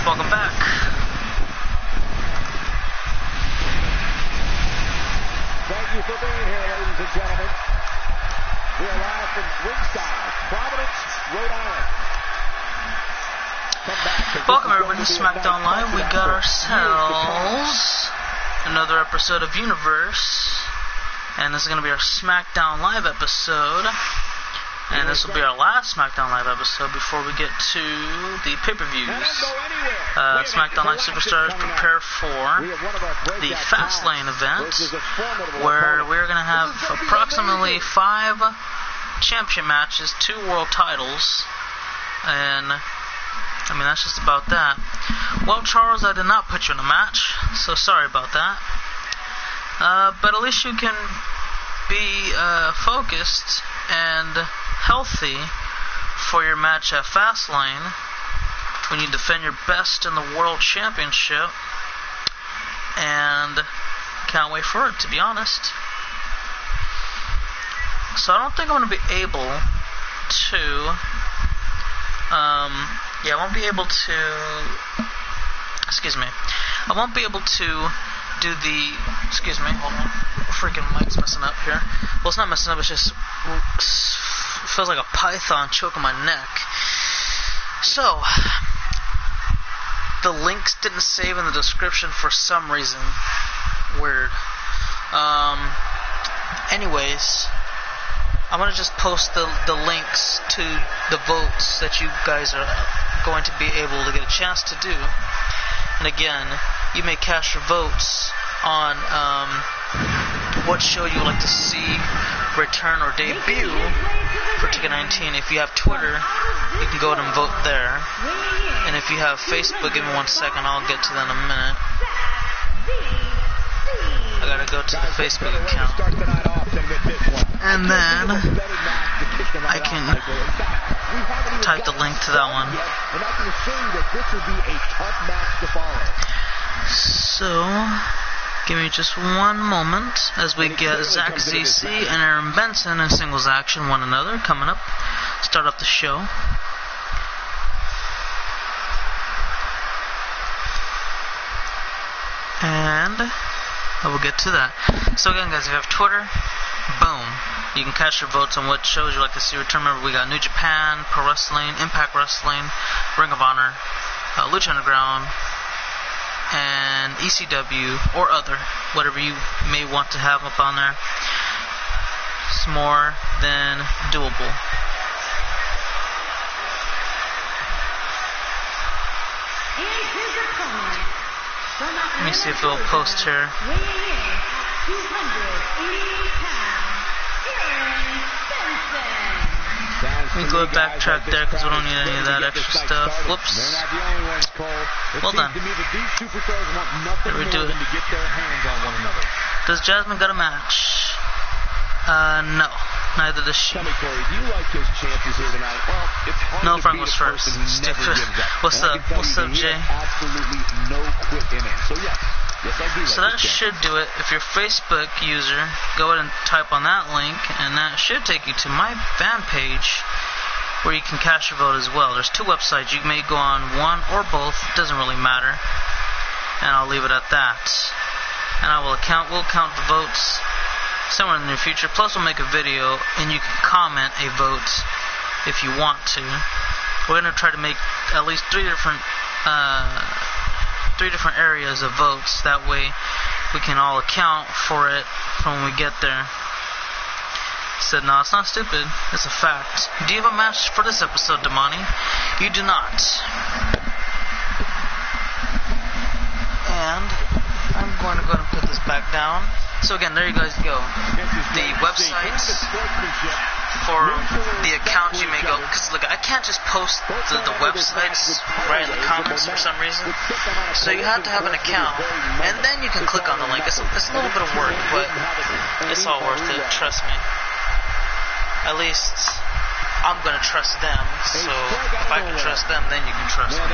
Welcome back. Thank you for being here, ladies and gentlemen. We are live from ringside, Providence, Rhode Island. Welcome everybody to SmackDown Live. We got ourselves another episode of Universe, and this is going to be our SmackDown Live episode. And this will be our last SmackDown Live episode before we get to the pay-per-views. SmackDown Live Superstars prepare for the FASTLANE event, where we're going to have approximately 5 championship matches, 2 world titles, and I mean that's just about that. Well, Charles, I did not put you in a match, so sorry about that. But at least you can be focused and healthy for your match at FASTLANE when you defend your best in the World Championship, and can't wait for it, to be honest. So I don't think I'm going to be able to I won't be able to I won't be able to do the hold on, freaking mic's messing up here. Well, it's not messing up, it's just feels like a python choking my neck. So the links didn't save in the description for some reason. Weird. Anyways, I'm gonna just post the links to the votes that you guys are going to be able to get a chance to do. And again, you may cast your votes on what show you would like to see return or debut for 2K18. If you have Twitter, you can go ahead and vote there. And if you have Facebook, give me 1 second, I'll get to that in a minute. I gotta go to the Facebook account, and then I can type the link to that one. So give me just 1 moment as we get Zach ZC and Aaron Benson in singles action one another coming up. Start up the show. And I will get to that. So again, guys, if you have Twitter, boom, you can cast your votes on what shows you'd like to see return. Remember, we got New Japan, Pro Wrestling, Impact Wrestling, Ring of Honor, Lucha Underground, and ECW, or other, whatever you may want to have up on there. It's more than doable. Let me see if it'll post here. We go backtrack there because we don't need any of that extra stuff. Whoops. Well done. Here we do it. Does Jasmine got a match? No. Neither does she. No, Frank was first. Stupid. What's up? What's up, Jay? So that should do it. If you're a Facebook user, go ahead and type on that link, and that should take you to my fan page, where you can cast your vote as well. There's 2 websites. You may go on one or both. It doesn't really matter. And I'll leave it at that. And we'll count the votes somewhere in the near future. Plus, we'll make a video, and you can comment a vote if you want to. We're going to try to make at least 3 different areas of votes. That way, we can all account for it from when we get there. Said, no, it's not stupid. It's a fact. Do you have a match for this episode, Damani? You do not. And I'm going to go ahead and put this back down. So again, there you guys go. The websites for the account you may go, because look, I can't just post the websites right in the comments for some reason, so you have to have an account, and then you can click on the link. It's a little bit of work, but it's all worth it, trust me. At least I'm going to trust them, so if I can trust them, then you can trust me.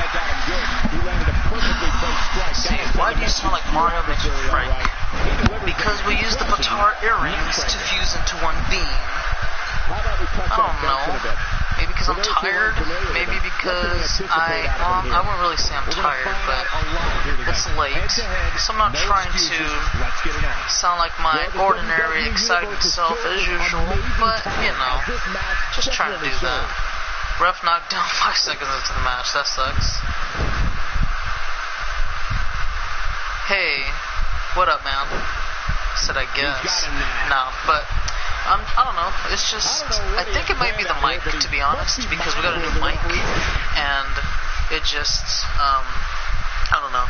See, why do you smell like Mario McFrike? Because we use the Batar earrings to fuse into one beam. I don't know. Maybe because I'm tired. Maybe because I wouldn't really say I'm tired, but it's late. So I'm not trying to sound like my ordinary, excited self as usual, but, you know, just trying to do that. Ref knocked down 5 seconds into the match. That sucks. Hey, what up, man? Said I guess. No, but I don't know. It's just, I think it might be the mic, to be honest, because we got a new mic, and it just, I don't know.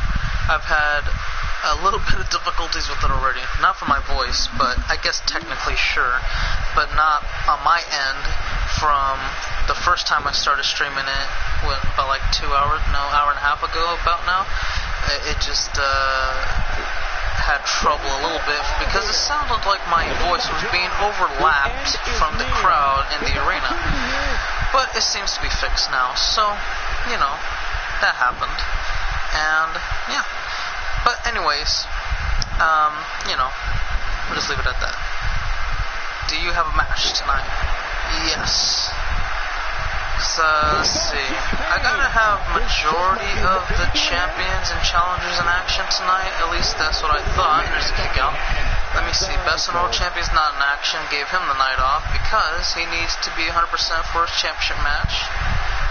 I've had a little bit of difficulties with it already. Not for my voice, but I guess technically sure, but not on my end from the first time I started streaming it, about like 2 hours, no, hour and a half ago about now. It just had trouble a little bit because it sounded like my voice was being overlapped from the crowd in the arena. But it seems to be fixed now, so, you know, that happened. And, yeah. But anyways, you know, we'll just leave it at that. Do you have a match tonight? Yes. So, let's see. I gotta have majority of the champions and challengers in action tonight. At least that's what I thought. There's a kick out. Let me see. Best in World Champion's not in action. Gave him the night off because he needs to be 100% for his championship match.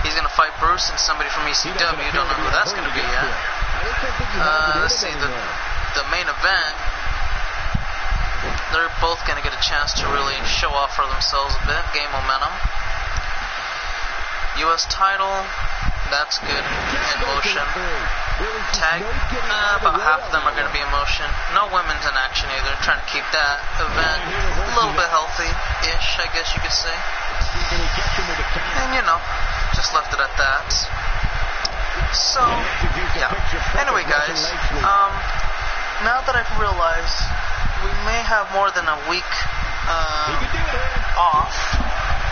He's gonna fight Bruce and somebody from ECW. Don't know who that's gonna be yet. Let's see. The main event. They're both gonna get a chance to really show off for themselves a bit, gain momentum. U.S. title, that's good, in motion. Tag, about half of them are going to be in motion. No women's in action either, trying to keep that event a little bit healthy-ish, I guess you could say. And, you know, just left it at that. So, yeah. Anyway, guys, now that I've realized we may have more than a week off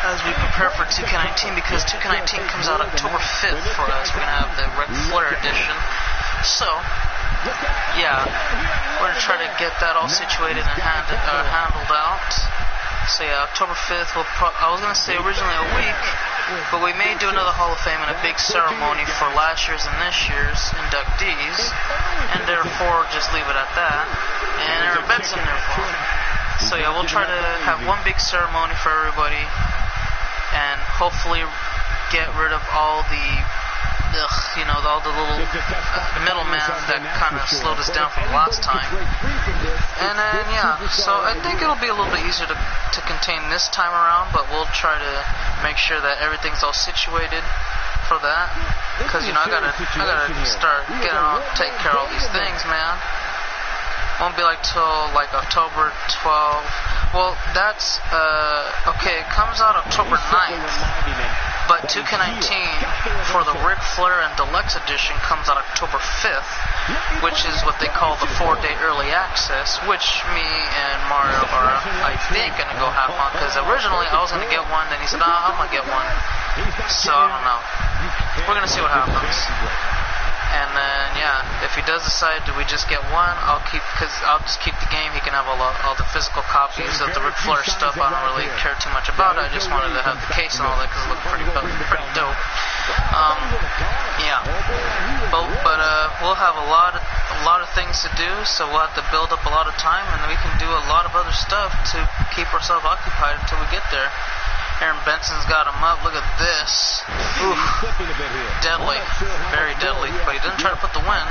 as we prepare for 2K19, because 2K19 comes out October 5th for us. We're going to have the Ric Flair edition. So, yeah, we're going to try to get that all situated and handled out. So, yeah, October 5th, I was going to say originally a week, but we may do another Hall of Fame and a big ceremony for last year's and this year's inductees, and therefore just leave it at that. And Aaron Benson, therefore. So, yeah, we'll try to have one big ceremony for everybody, and hopefully get rid of all the, all the little middlemen that kind of slowed us down from last time. And then, yeah, so I think it'll be a little bit easier to contain this time around, but we'll try to make sure that everything's all situated for that. Because, I gotta start getting on, take care of all these things, man. Won't be like till like October 12th. Well, that's okay. It comes out October 9th, but 2K19 for the Ric Flair and Deluxe Edition comes out October 5th, which is what they call the 4-day early access. Which me and Mario are, I think, gonna go have on, because originally I was gonna get one, then he said, I'm gonna get one. So I don't know. We're gonna see what happens. And then, yeah, if he does decide, do we just get one, I'll just keep the game. He can have all the physical copies of the Ric Flair stuff. I don't really care too much about it. I just wanted to have the case and all that because it looked pretty dope. Yeah. But we'll have a lot of things to do, so we'll have to build up a lot of time, and we can do a lot of other stuff to keep ourselves occupied until we get there. Aaron Benson's got him up. Look at this. Oof. Deadly. Very deadly. But he didn't try to put the win.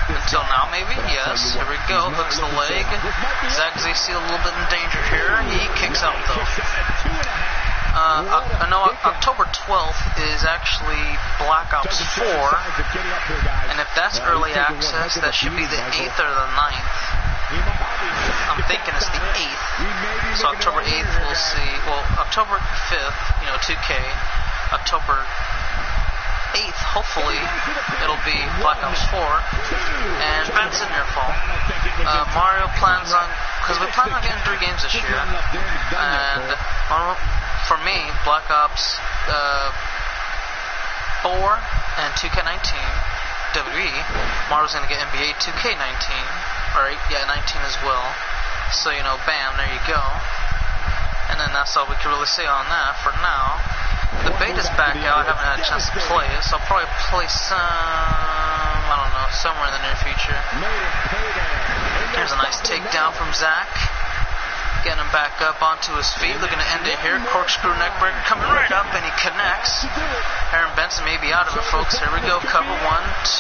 Until now, maybe. Yes. Here we go. Hooks the leg. Zach ZC a little bit in danger here. He kicks out, though. October 12th is actually Black Ops 4. And if that's early access, that should be the 8th or the 9th. I'm thinking it's the 8th. So October 8th we'll see, well, October 5th, 2K. October 8th, hopefully, it'll be Black Ops 4 and Benson Nearfall. Mario plans on, because we plan on getting 3 games this year, and for me, Black Ops 4 and 2K19 WWE. Mario's gonna get NBA 2K19, or 19 as well. So bam, there you go. And then that's all we can really say on that for now. The beta's back out. I haven't had a chance to play it, so I'll probably play somewhere in the near future. Here's a nice takedown from Zach. Getting him back up onto his feet. Looking to end it here. Corkscrew neckbreaker coming right up, and he connects. Aaron Benson may be out of it, folks. Here we go. Cover 1,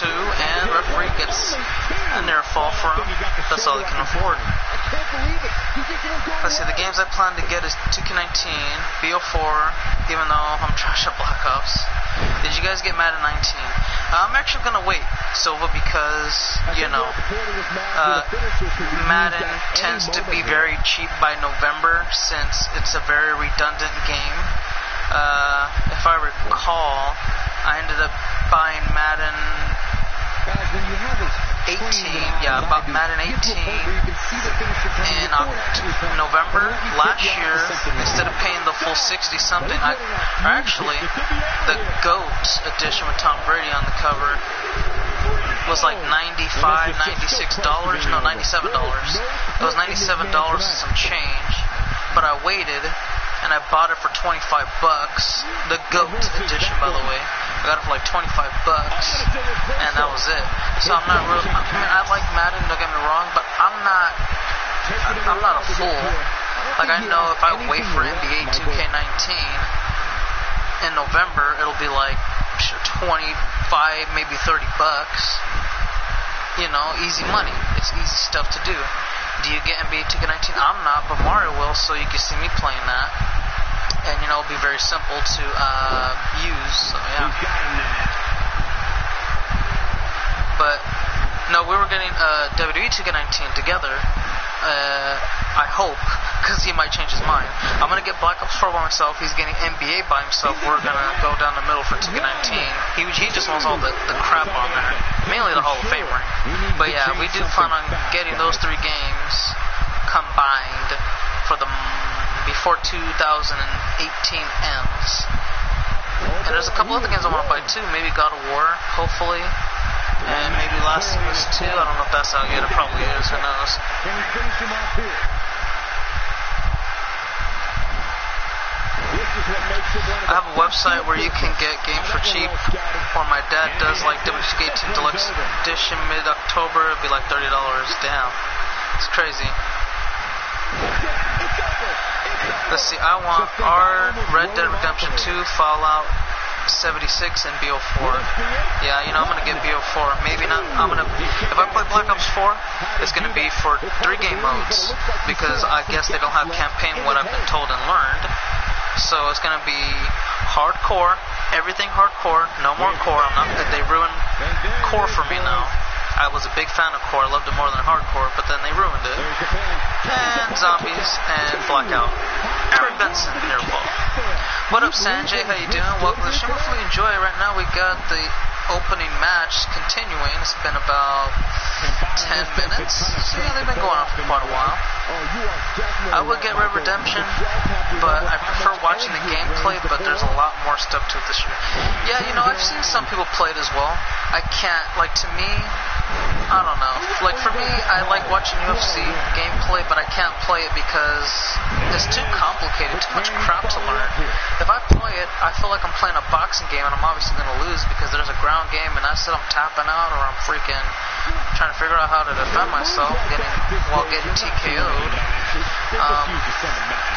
2, and referee gets a near fall for him. That's all he can afford. Let's see. The games I plan to get is 2K19, BO4, even though I'm trash at Black Ops. Did you guys get Madden 19? I'm actually going to wait, Silva, because, Madden tends to be very cheap by November, since it's a very redundant game. If I recall, I ended up buying Madden 18, about Madden 18 in November last year. Instead of paying the full 60 something, actually the GOAT edition with Tom Brady on the cover was like $95, $96, no, $97. It was $97 and some change, but I waited and I bought it for $25. The GOAT edition, by the way. I got it for like $25, and that was it. So I'm not really, I like Madden, don't get me wrong, but I'm not a fool. Like, I know if I wait for NBA 2K19 in November, it'll be like 25, maybe $30. Easy money. It's easy stuff to do. Do you get NBA 2K19? I'm not, but Mario will, so you can see me playing that. And, it'll be very simple to use, so yeah. But, no, we were getting WWE 2K19 together, I hope, because he might change his mind. I'm going to get Black Ops 4 by myself, he's getting NBA by himself, we're going to go down the middle for 2K19. He just wants all the crap on there, mainly the Hall of Fame ring. But yeah, we do plan on getting those 3 games combined for before 2018 ends. And there's a couple other games I want to buy too. Maybe God of War, hopefully. And maybe Last of Us 2. I don't know if that's out yet. It probably is. Who knows? I have a website where you can get games for cheap. Or my dad does, like WWE 2K18 Deluxe Edition mid-October. It'd be like $30. Damn. It's crazy. Let's see, I want Red Dead Redemption 2, Fallout 76, and BO4. Yeah, I'm gonna get BO4. Maybe not. If I play Black Ops 4, it's gonna be for 3 game modes, because I guess they don't have campaign, what I've been told and learned. So it's gonna be hardcore, everything hardcore, no more core. They ruined core for me now. I was a big fan of core, I loved it more than hardcore, but then they ruined it. And zombies and blackout. Aaron Benson, Nearfall. What up, Sanjay? How you doing? Welcome to the show. Hopefully you enjoy it. Right now we got the opening match continuing. It's been about 10 minutes. So yeah, they've been going on for quite a while. I would get Red Redemption, but I prefer watching the gameplay, but there's a lot more stuff to it this year. Yeah, I've seen some people play it as well. I can't, to me, I don't know. For me, I like watching UFC gameplay, but I can't play it because it's too complicated, too much crap to learn. If I play it, I feel like I'm playing a boxing game, and I'm obviously going to lose because there's a ground game, and that's it, I'm tapping out, or I'm freaking trying to figure out how to defend myself while getting TKO'd.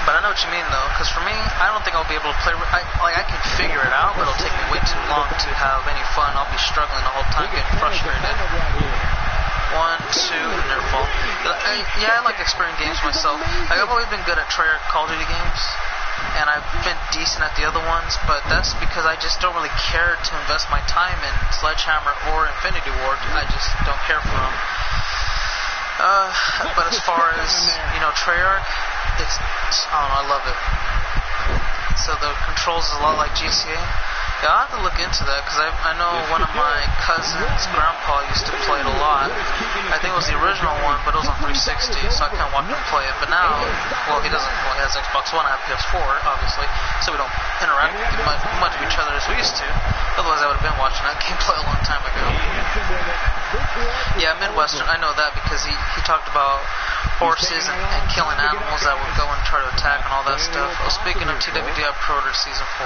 But I know what you mean, though, because for me, I don't think I'll be able to play. I can figure it out, but it'll take me way too long to have any fun. I'll be struggling the whole time, getting frustrated. 1, 2, Nearfall. Yeah, I like exploring games myself. I've always been good at Call of Duty games, and I've been decent at the other ones, but that's because I just don't really care to invest my time in Sledgehammer or Infinity Ward. I just don't care for them. But as far as, Treyarch, it's, I don't know, I love it. So the controls is a lot like GTA. Yeah, I'll have to look into that, because I know one of my cousins' grandpa used to play it a lot. I think it was the original one, but it was on 360, so I couldn't watch him play it. But now, he doesn't, he has Xbox One, I have PS4, obviously, so we don't interact much with each other as we used to. Otherwise, I would have been watching that gameplay a long time ago. Yeah, Midwestern, I know that, because he talked about horses and killing animals that would go and try to attack and all that stuff. Well, speaking of TWD, I pre-ordered Season 4.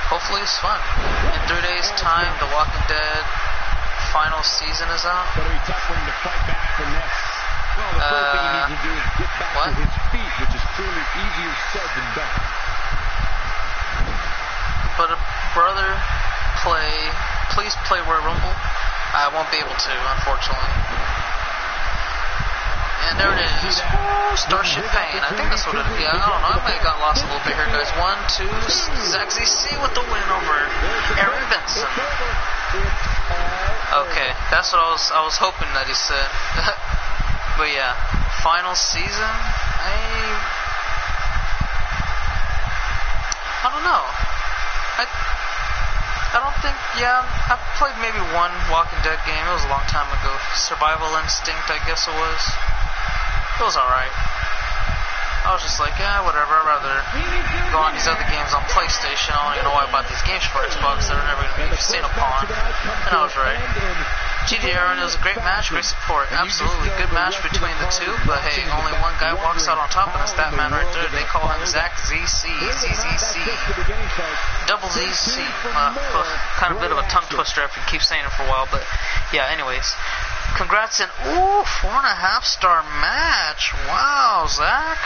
Hopefully it's fun. In 3 days' time, The Walking Dead final season is out. But it'll be tough for him to fight back from this. Well, the first thing he needs to do is get back to his feet, which is clearly easier said than done. But brother, please play Royal Rumble. I won't be able to, unfortunately. And there it is. Ooh, Starship Pain. I think that's what it is. Yeah, I don't know. I may have got lost a little bit here, guys. 1, 2, Zach ZC with the win over Aaron Benson. Okay, that's what I was hoping that he said. But yeah, final season. I don't know. I don't think, I played maybe one Walking Dead game. It was a long time ago. Survival Instinct, I guess it was. It was alright. I was just like, whatever. I'd rather go on these other games on PlayStation. I don't even know why I bought these games for Xbox. They're never going to be seen upon. And I was right. GD Aaron, it was a great match, great support. Absolutely. Good match between the two. But hey, only one guy walks out on top, and it's that man right there. They call him Zach ZC. ZZC. Double ZC. Kind of a bit of a tongue twister after you keep saying it for a while. But yeah, anyways. Congrats and 4.5-star match. Wow, Zach.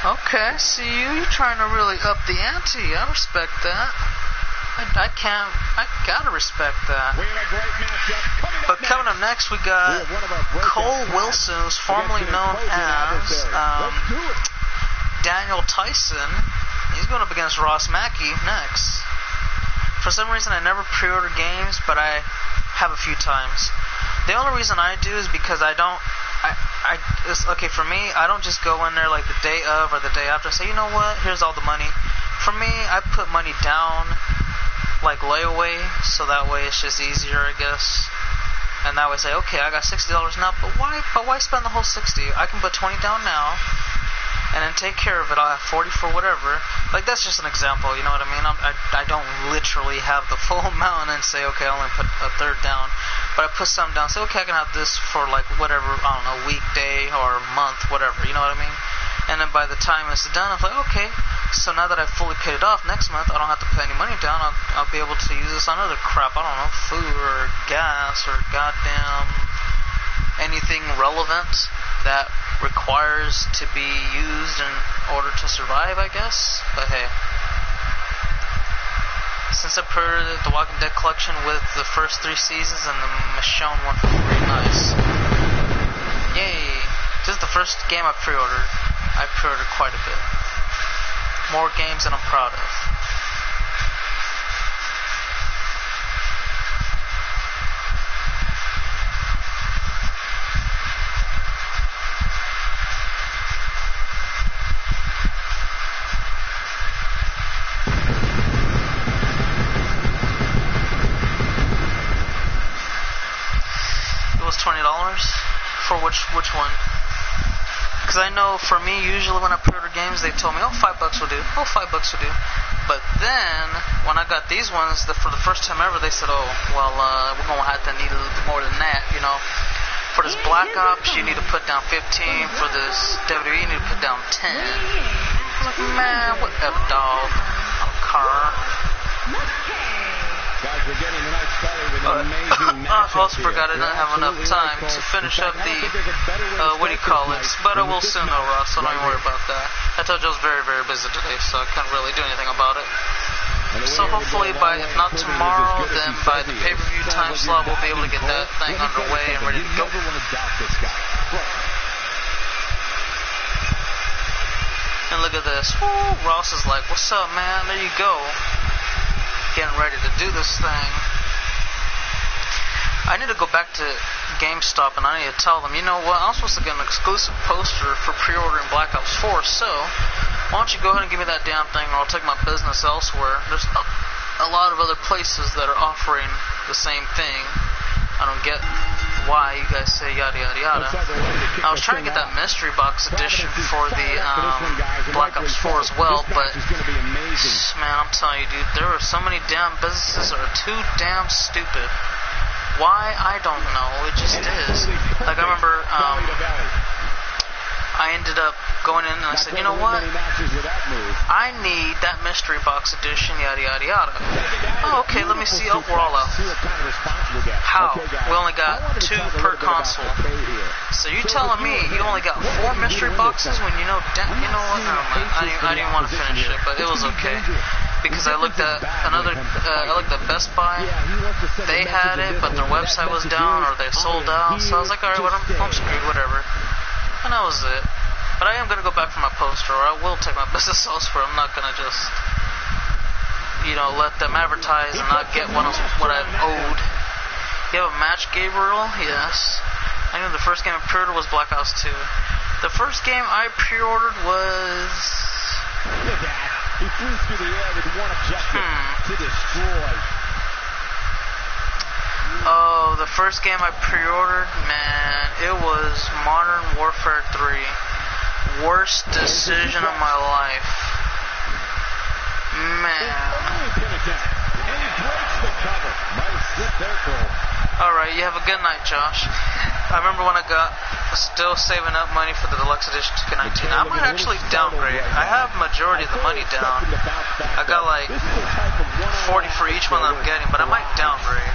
Okay, I see you. You're trying to really up the ante. I respect that. I gotta respect that. But coming up next, we got Cole Wilson, who's formerly known as Daniel Tyson. He's going up against Ross Mackey next. For some reason, I never pre-order games, but I have a few times. The only reason I do is because okay, for me, I don't just go in there like the day of or the day after and say, you know what, here's all the money. For me, I put money down, like layaway, so that way it's just easier, I guess. And that way say, okay, I got $60 now, but why spend the whole 60? I can put 20 down now, and then take care of it. I'll have 40 for whatever. Like, that's just an example, you know what I mean? I don't literally have the full amount and then say, okay, I only put a third down. But I put some down, say, okay, I can have this for, like, whatever, I don't know, weekday or month, whatever, you know what I mean? And then by the time it's done, I'm like, okay, so now that I've fully paid it off, next month I don't have to put any money down. I'll be able to use this on other crap, I don't know, food or gas or goddamn anything relevant that requires to be used in order to survive, I guess. But hey, since I pre-ordered the Walking Dead collection with the first 3 seasons and the Michonne one for free, nice. Yay! This is the first game I pre-ordered. I pre-ordered quite a bit. More games than I'm proud of. $20 for which one? Because I know for me, usually when I pre-order games, they told me, $5 will do. $5 will do. But then when I got these ones, for the first time ever, they said, we're gonna have to need a little bit more than that, you know. For this Black Ops, you need to put down 15. For this WWE, you need to put down 10. I'm like, man, whatever, dog. I'm a car. Guys, we're getting the night started with an amazing match. I also forgot I didn't have enough time to finish up the, but I will soon though, Ross, so don't even worry about that. I told you I was very, very busy today, so I couldn't really do anything about it. So hopefully if not tomorrow, then by the pay-per-view time slot, we'll be able to get that thing underway and ready to go. And look at this. Woo, Ross is like, what's up, man? There you go. Getting ready to do this thing. I need to go back to GameStop, and I need to tell them, you know what, I'm supposed to get an exclusive poster for pre-ordering Black Ops 4, so why don't you go ahead and give me that damn thing, or I'll take my business elsewhere. There's a lot of other places that are offering the same thing. I don't get why you guys say yada yada yada. I was trying to get that mystery box edition for the Black Ops 4 as well, but man, I'm telling you, dude, there are so many damn businesses that are too damn stupid. Why? I don't know. It just is. Like, I remember, I ended up going in and I said, you know what? I need that mystery box edition, yada yada yada. Oh, okay, let me see. Oh, we're all out. How? We only got 2 per console. So you telling me you only got 4 mystery boxes when you know what? Never mind. I didn't want to finish it, but it was okay. Because I looked at I looked at Best Buy. They had it, but their website was down or they sold out. So I was like, alright, well, I'm screwed, whatever. And that was it. But I am going to go back for my poster, or I will take my business elsewhere. I'm not going to just, let them advertise and not get what I've owed. You have a match, Gabriel? Yes. I knew the first game I pre-ordered was Black Ops 2. The first game I pre-ordered was... He flew through the air with one objective, to destroy. Oh, the first game I pre-ordered, man, it was Modern Warfare 3. Worst decision of my life. Man. Alright, you have a good night, Josh. I remember when I got still saving up money for the deluxe edition 2K18. I might actually downgrade. I have majority of the money down. I got like 40 for each one that I'm getting, but I might downgrade.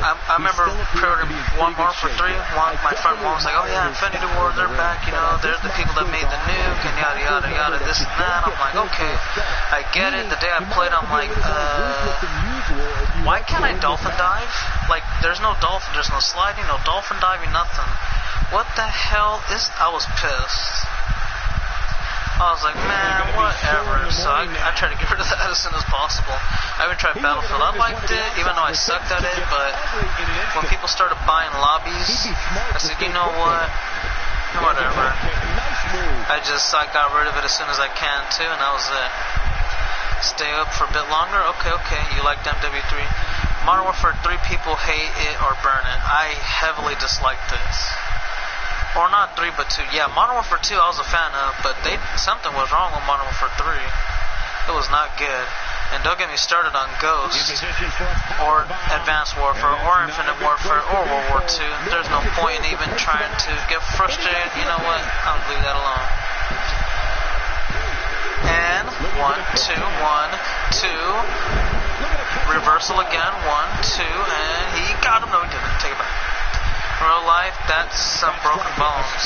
I remember pre-ordering One More for 3. My friend was like, oh yeah, Infinity Ward, they're back, they're the people that made the nuke, and yada yada yada, this and that. I'm like, okay, I get it. The day I played, I'm like, why can't I dolphin dive? Like, there's no dolphin, there's no sliding, no dolphin diving, nothing. What the hell is... I was pissed. I was like, man, whatever. So I tried to get rid of that as soon as possible. I even tried Battlefield. I liked it, even though I sucked at it, but when people started buying lobbies, I said, you know what? Whatever. I got rid of it as soon as I can, too, and that was it. Stay up for a bit longer? Okay. You like MW3? Modern Warfare 3 people hate it or burn it. I heavily dislike this. Or not 3, but 2. Yeah, Modern Warfare 2 I was a fan of, but something was wrong with Modern Warfare 3. It was not good. And don't get me started on Ghost, or Advanced Warfare, or Infinite Warfare, or World War 2. There's no point in even trying to get frustrated. You know what? I'll leave that alone. And 1, 2, 1, 2. Reversal again, 1, 2, and he got him. No, he didn't. Take it back. In real life, that's some broken bones.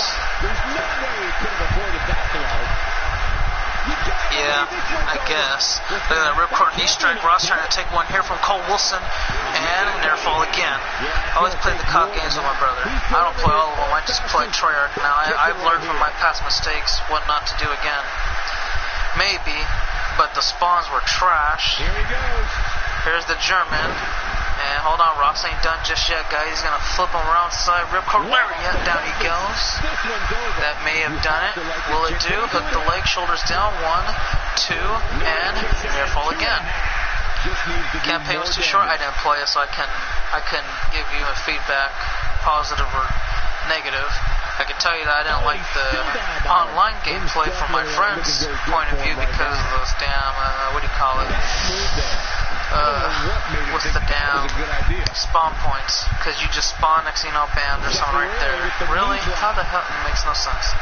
Yeah, I guess. Look at that ripcord knee strike. Ross trying to take one here from Cole Wilson, and near fall again. I always played the COD games with my brother. I don't play all of them. I just play Treyarch now. I've learned from my past mistakes what not to do again. Maybe, but the spawns were trash. Here he goes. Here's the German. And hold on, Ross ain't done just yet, guys. He's going to flip him around side. Ripcord lariat. Down he goes. That may have done it. Will it do? Hook the leg, shoulders down. 1, 2, and near fall again. Campaign was too short. I didn't play it, so I couldn't give you a feedback, positive or negative. I can tell you that I didn't like the online gameplay from my friend's point of view because of those damn, with the damn spawn points. Because you just spawn, next thing you know, bam, there's someone right there. Really? How the hell? It makes no sense.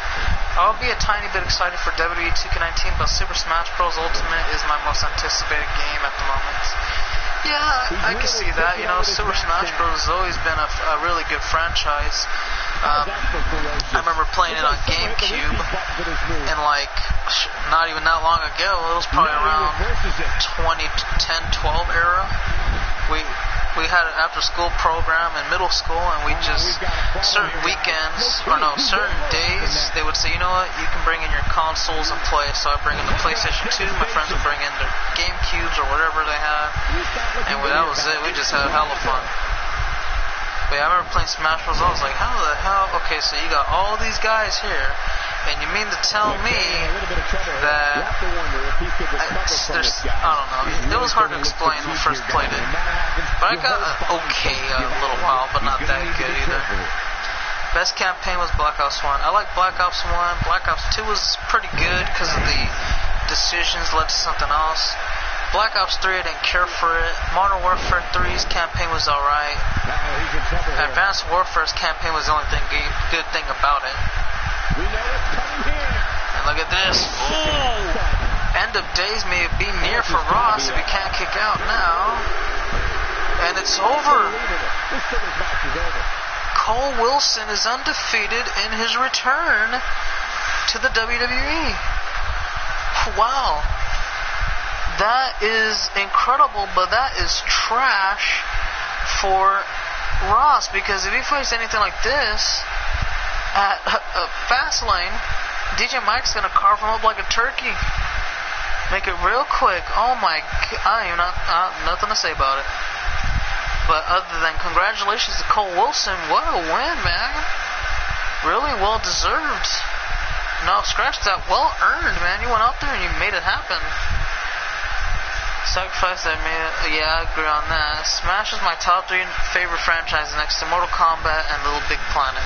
I'll be a tiny bit excited for WWE 2K18, but Super Smash Bros. Ultimate is my most anticipated game at the moment. Yeah, I can see that. Super Smash Bros. Has always been a really good franchise. I remember playing it on GameCube, and not even that long ago, it was probably around 2010-12 era. We had an after-school program in middle school, and we just, certain days, they would say, you know what, you can bring in your consoles and play. So I bring in the PlayStation 2, my friends would bring in their GameCubes or whatever they had, and that was it. We just had a hell of fun. But yeah, I remember playing Smash Bros. I was like, how the hell? Okay, so you got all these guys here, and you mean to tell me that there's, I don't know, it was hard to explain when I first played it. But I got okay a little while, but not that good either. Best campaign was Black Ops 1. I like Black Ops 1. Black Ops 2 was pretty good because of the decisions led to something else. Black Ops 3, I didn't care for it. Modern Warfare 3's campaign was alright. Advanced Warfare's campaign was the only good thing about it. And look at this. Ooh! End of days may be near for Ross if he can't kick out now. And it's over. Cole Wilson is undefeated in his return to the WWE. Wow. That is incredible, but that is trash for Ross, because if he fights anything like this at FASTLANE, DJ Mike's going to carve him up like a turkey. Make it real quick. Oh my God, I am not nothing to say about it. But other than congratulations to Cole Wilson, what a win, man. Really well deserved. No, scratch that, well earned, man. You went out there and you made it happen. Sacrifice I made, yeah, I agree on that. Smash is my top 3 favorite franchise next to Mortal Kombat and Little Big Planet.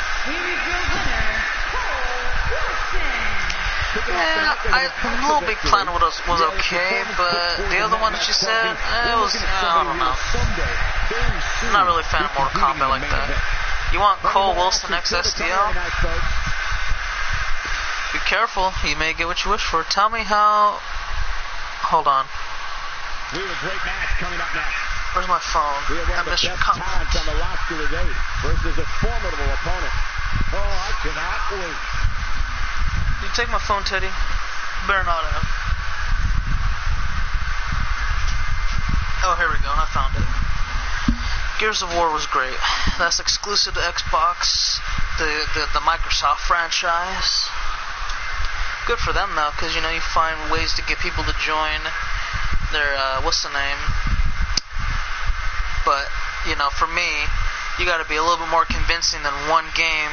Yeah, Little Big Planet was okay, but the other one that you said, it was, I don't know. I'm not really a fan of Mortal Kombat like that. You want Cole Wilson X STL? Be careful, you may get what you wish for. Tell me how... Hold on. We have a great match coming up next. Where's my phone? I missed your comment. On the roster today versus a formidable opponent. Oh, I cannot wait. You take my phone, Teddy. Better not have. Oh, here we go. I found it. Gears of War was great. That's exclusive to Xbox, the Microsoft franchise. Good for them though, because you know you find ways to get people to join their what's the name? But you know, for me, you got to be a little bit more convincing than one game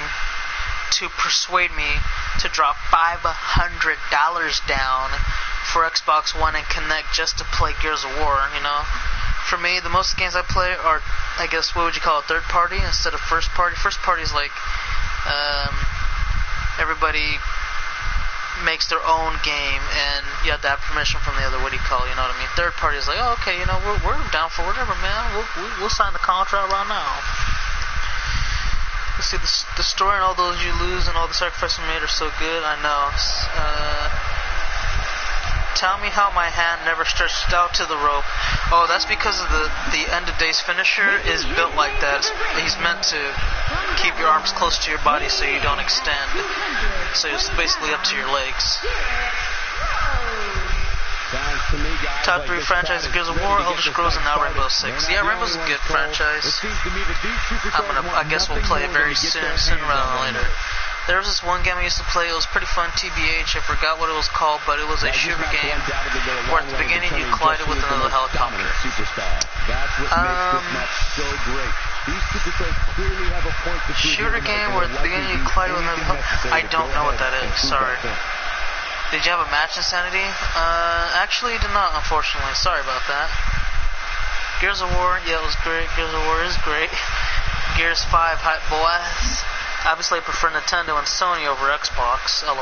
to persuade me to drop $500 down for Xbox One and Connect just to play Gears of War. You know, for me, the most games I play are, I guess, what would you call it, third party instead of first party. First party is like everybody makes their own game and you have to have permission from the other, what do you call it, you know what I mean? Third party is like, oh, okay, you know, we're down for whatever, man. We'll sign the contract right now. You see, the story and all those you lose and all the sacrifices you made are so good. I know. Tell me how my hand never stretched out to the rope. Oh, that's because of the end of days finisher is built like that. He's meant to keep your arms close to your body so you don't extend. So it's basically up to your legs. Top 3 franchise of Gears of War, Elder Scrolls, and now Rainbow Six. Yeah, Rainbow's a good franchise. I guess we'll play it very soon, sooner rather than later. There was this one game I used to play, it was pretty fun, TBH, I forgot what it was called, but it was a shooter game where at the beginning you collided with another helicopter. Shooter game where at the beginning you collided with another helicopter. I don't know what that is, sorry. Did you have a match, Insanity? Actually did not, unfortunately, sorry about that. Gears of War, yeah, it was great, Gears of War is great. Gears 5, hype boys. Obviously, I prefer Nintendo and Sony over Xbox, lol.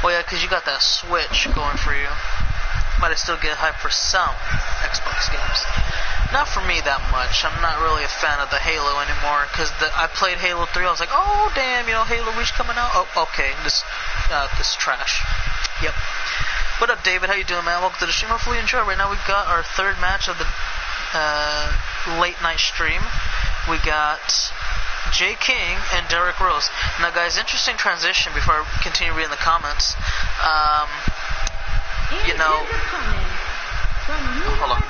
Well, yeah, because you got that Switch going for you. But I still get hype for some Xbox games. Not for me that much. I'm not really a fan of the Halo anymore, because I played Halo 3, I was like, oh, damn, you know, Halo Reach coming out? Oh, okay, this trash. Yep. What up, David? How you doing, man? Welcome to the stream. Hopefully you enjoy. Right now we got our third match of the late night stream. We got Jay King and Derek Rose. Now, guys, interesting transition before I continue reading the comments. You know, hold on.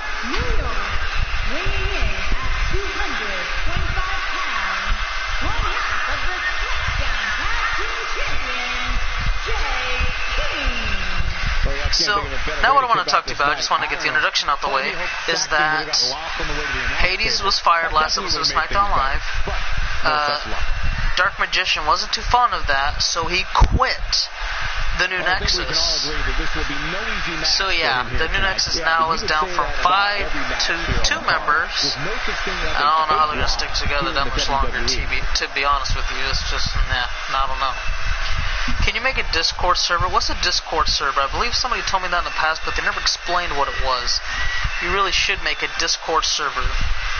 So, Now what I want to talk to you about, I just want to get the introduction out the way, is that Hades was fired last episode of SmackDown Live. Dark Magician wasn't too fond of that, so he quit the New Nexus. So yeah, the New Nexus now is down from 5 to 2 members. I don't know how they're going to stick together that much longer, to be honest with you. It's just, I don't know. Can you make a Discord server? What's a Discord server? I believe somebody told me that in the past, but they never explained what it was. You really should make a Discord server,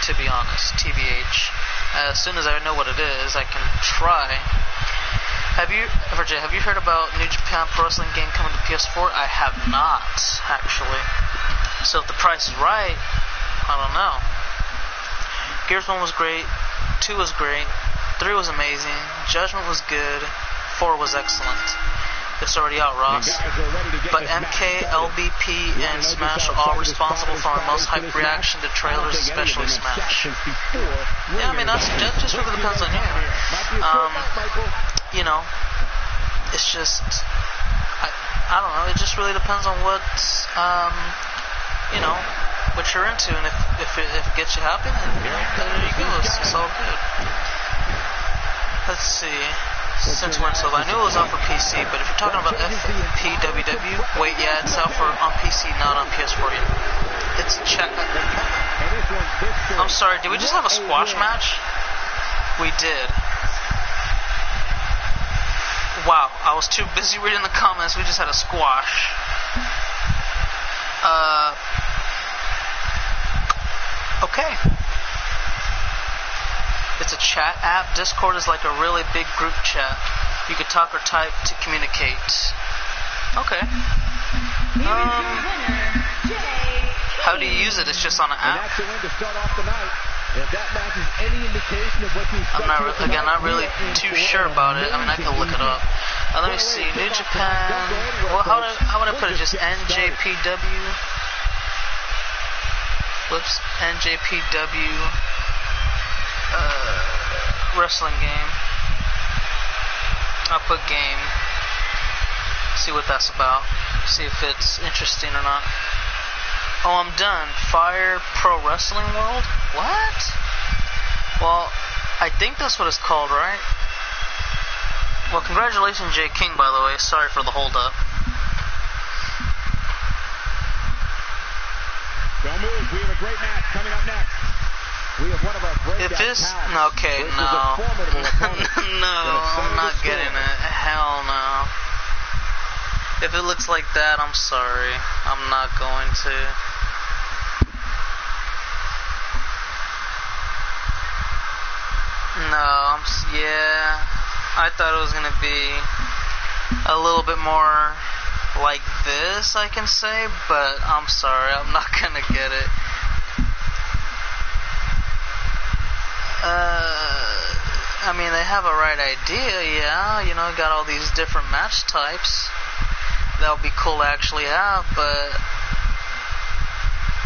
to be honest, TBH. As soon as I know what it is, I can try. Have you heard about New Japan Pro Wrestling game coming to PS4? I have not, actually. So if the price is right, I don't know. Gears 1 was great, 2 was great, 3 was amazing, Judgment was good, 4 was excellent. It's already out, Ross. But MK, LBP, and Smash are all responsible for our most hyped reaction to trailers, especially Smash. Yeah, I mean, that just really depends on you. You know, it's just, I don't know, it just really depends on what, you know, what you're into, and if it gets you happy, then, you know, there you go, it's all good. Let's see. Since when? So I knew it was out for PC, but if you're talking about FPWW, wait, yeah, it's out on PC, not on PS4 yet. It's chat. I'm sorry, did we just have a squash match? We did. Wow, I was too busy reading the comments. We just had a squash. Okay. It's a chat app. Discord is like a really big group chat. You could talk or type to communicate. Okay. How do you use it? It's just on an app. I'm not really too sure about it. I mean, I can look it up. Let me see. New Japan. Well, how would I put it? Just NJPW. Whoops. NJPW. Wrestling game. I'll put game. See what that's about. See if it's interesting or not. Oh, I'm done. Fire Pro Wrestling World? What? Well, I think that's what it's called, right? Well, congratulations, Jay King, by the way. Sorry for the hold-up. Don't move. We have a great match coming up next. We have one of our breakout talents. Okay, no. No, I'm not getting it. Hell no. If it looks like that, I'm sorry. I'm not going to. No, yeah. I thought it was going to be a little bit more like this, I can say, but I'm sorry. I'm not going to get it. I mean, they have a right idea, yeah. You know, got all these different match types. That would be cool to actually have, but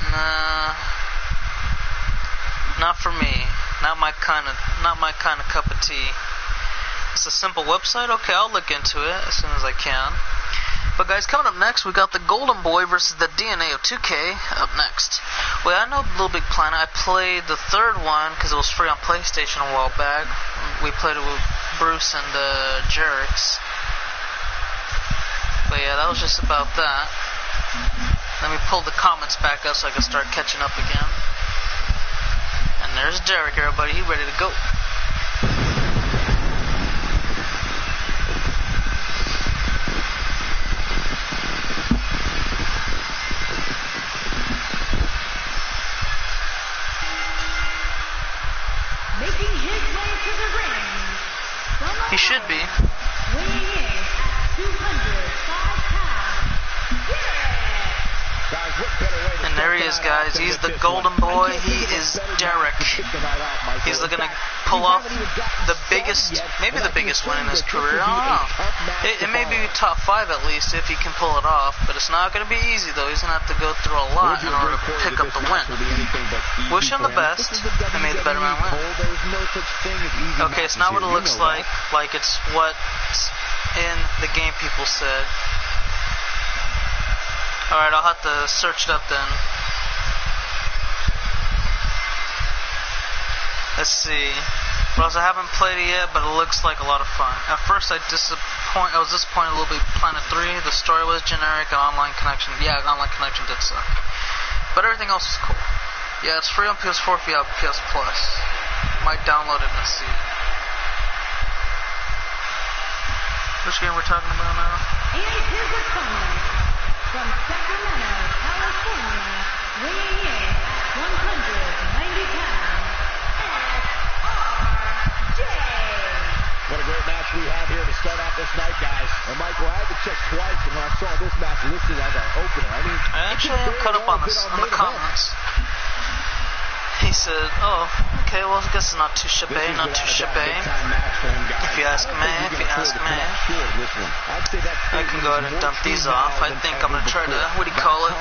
nah, not for me. Not my kind of cup of tea. It's a simple website. Okay, I'll look into it as soon as I can. But guys, coming up next, we got the Golden Boy versus the DNA of 2K up next. Well, I know Little Big Planet. I played the third one because it was free on PlayStation a while back. We played it with Bruce and Jerix. But yeah, that was just about that. Let me pull the comments back up so I can start catching up again. And there's Derek, everybody. He's ready to go. Making his way to the ring. He should be. Weighing in at 205 pounds. And there he is, guys. He's the Golden Boy. He is Derek. He's looking to pull off the biggest, maybe the biggest win in his career. I don't know. It may be top 5 at least if he can pull it off, but it's not going to be easy though. He's going to have to go through a lot in order to pick up the win. Wish him the best, and may the better man win. Okay, it's not what it looks like it's what's in the game, people said. Alright, I'll have to search it up then. Let's see. Rose, I haven't played it yet, but it looks like a lot of fun. At first, I was disappointed a little bit. Planet 3, the story was generic, and online connection. Yeah, online connection did suck. But everything else was cool. Yeah, it's free on PS4 if you have PS Plus. Might download it and see. Which game we're talking about now? And his opponent, from Sacramento, California, weighing in at 190 pounds, SRJ. What a great match we have here to start off this night, guys. And Michael, I had to check twice when I saw this match listed as our opener. I mean, I actually am caught up on this on the comments. He said, "Oh, okay, well, I guess it's not too shabby, not too shabby. If you ask me, I can go ahead and dump these off. I think I'm gonna try to, what do you call it?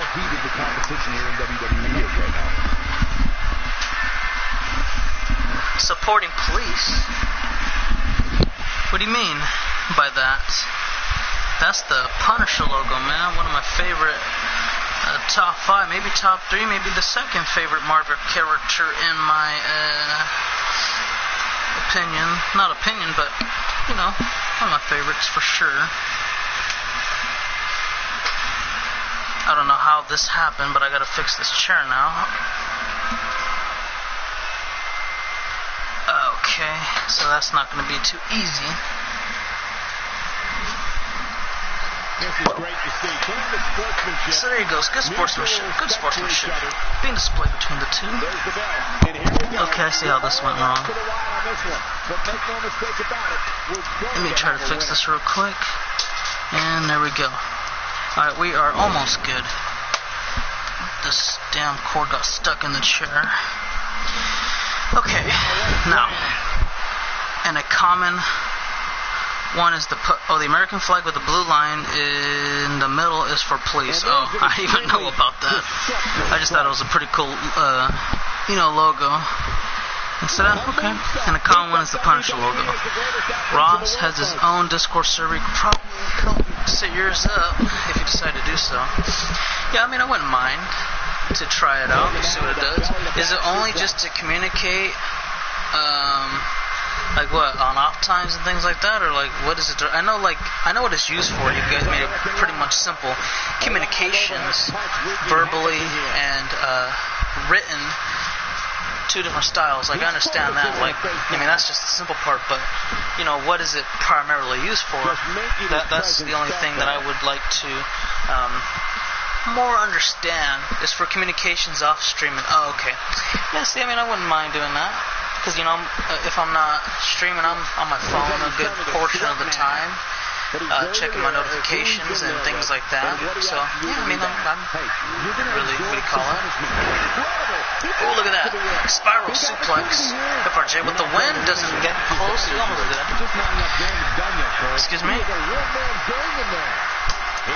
Supporting police. What do you mean by that? That's the Punisher logo, man. One of my favorite, top 5, maybe top 3, maybe the second favorite Marvel character in my opinion. Not opinion, but, you know, one of my favorites for sure. I don't know how this happened, but I gotta fix this chair now. Okay, so that's not going to be too easy. This is great to see. Tremendous sportsmanship. So there you go. Good sportsmanship. Good sportsmanship. Being displayed between the two. There's the bell. And here we go. Okay, I see how this went wrong. To the wire on this one. But make no mistake about it. Let me try to fix this real quick. And there we go. Alright, we are almost good. This damn cord got stuck in the chair. Okay, now, and a common one is the American flag with the blue line in the middle is for police. Oh, I didn't even know about that. I just thought it was a pretty cool, logo. Instead of, okay, and the common one is the Punisher logo. Ross has his own Discord server. You could probably set yours up if you decide to do so. Yeah, I mean, I wouldn't mind to try it out and see what it does. Is it only just to communicate, like what, on off times and things like that, or like what is it? I know what it's used for. You guys made it pretty much simple. Communications, verbally and written, two different styles. Like I understand that. Like I mean that's just the simple part, but you know what is it primarily used for? That's the only thing that I would like to more understand is for communications off streaming. Oh, okay. Yeah, see, I mean, I wouldn't mind doing that. Because, you know, if I'm not streaming, I'm on my phone a good portion of the time. Checking my notifications and things like that. So, yeah, I mean, I'm really, what do you call it? Oh, look at that. Spiral suplex. FRJ with the win. Doesn't get close. He's almost good. Excuse me.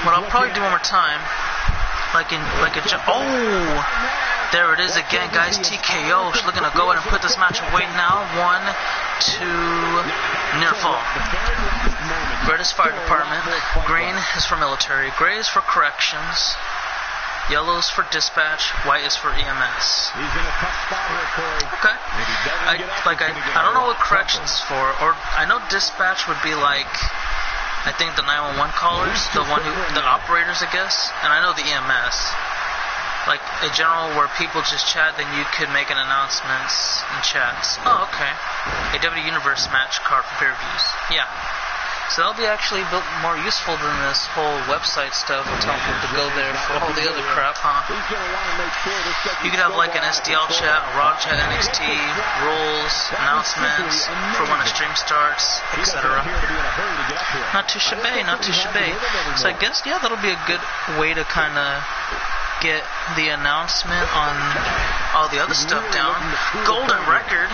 What I'll probably do one more time. There it is again, guys. TKO. She's looking to go ahead and put this match away now. 1, 2, near fall. Red is fire department. Green is for military. Gray is for corrections. Yellow is for dispatch. White is for EMS. Okay. I don't know what corrections is for, or I know dispatch would be like, I think the 911 callers, the operators, I guess, and I know the EMS. Like a general where people just chat, then you could make an announcements in chats. Oh, okay. A WWE Universe match card for pay-per-views. Yeah. So that'll be actually more useful than this whole website stuff and telling people to go there for all the other crap, huh? You could have like an SDL chat, a Raw chat, NXT, rules, announcements for when a stream starts, etc. Not too shabby, not too shabby. So I guess, yeah, that'll be a good way to kind of get the announcement on all the other stuff down. Golden record.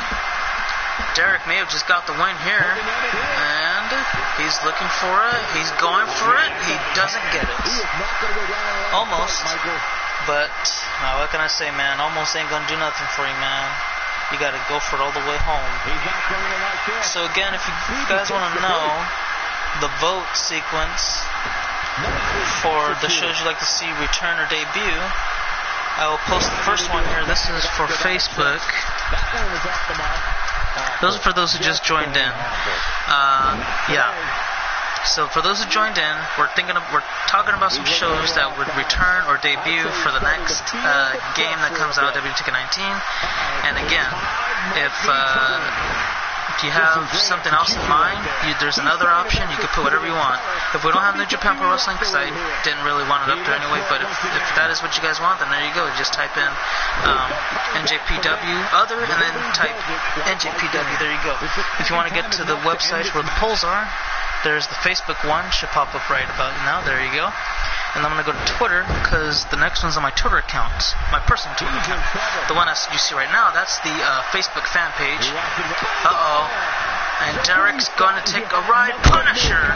Derek may have just got the win here, and he's looking for it. He's going for it. He doesn't get it. Almost. But what can I say, man? Almost ain't gonna do nothing for you, man. You gotta go for it all the way home. So again, if you guys want to know the vote sequence for the shows you'd like to see return or debut. I will post the first one here. This is for Facebook. Those are for those who just joined in. Yeah. So for those who joined in, we're talking about some shows that would return or debut for the next game that comes out, WWE 2K18. And again, if you have something else in mind, there's another option. You can put whatever you want. If we don't have New Japan Pro Wrestling, because I didn't really want it up there anyway, but if that is what you guys want, then there you go. You just type in NJPW other, and then type NJPW. There you go. If you want to get to the website where the polls are, there's the Facebook one. Should pop up right about now. There you go. And I'm going to go to Twitter, because the next one's on my Twitter account, my personal Twitter account. The one you see right now, that's the Facebook fan page. Uh-oh. And Derek's going to take a ride Punisher.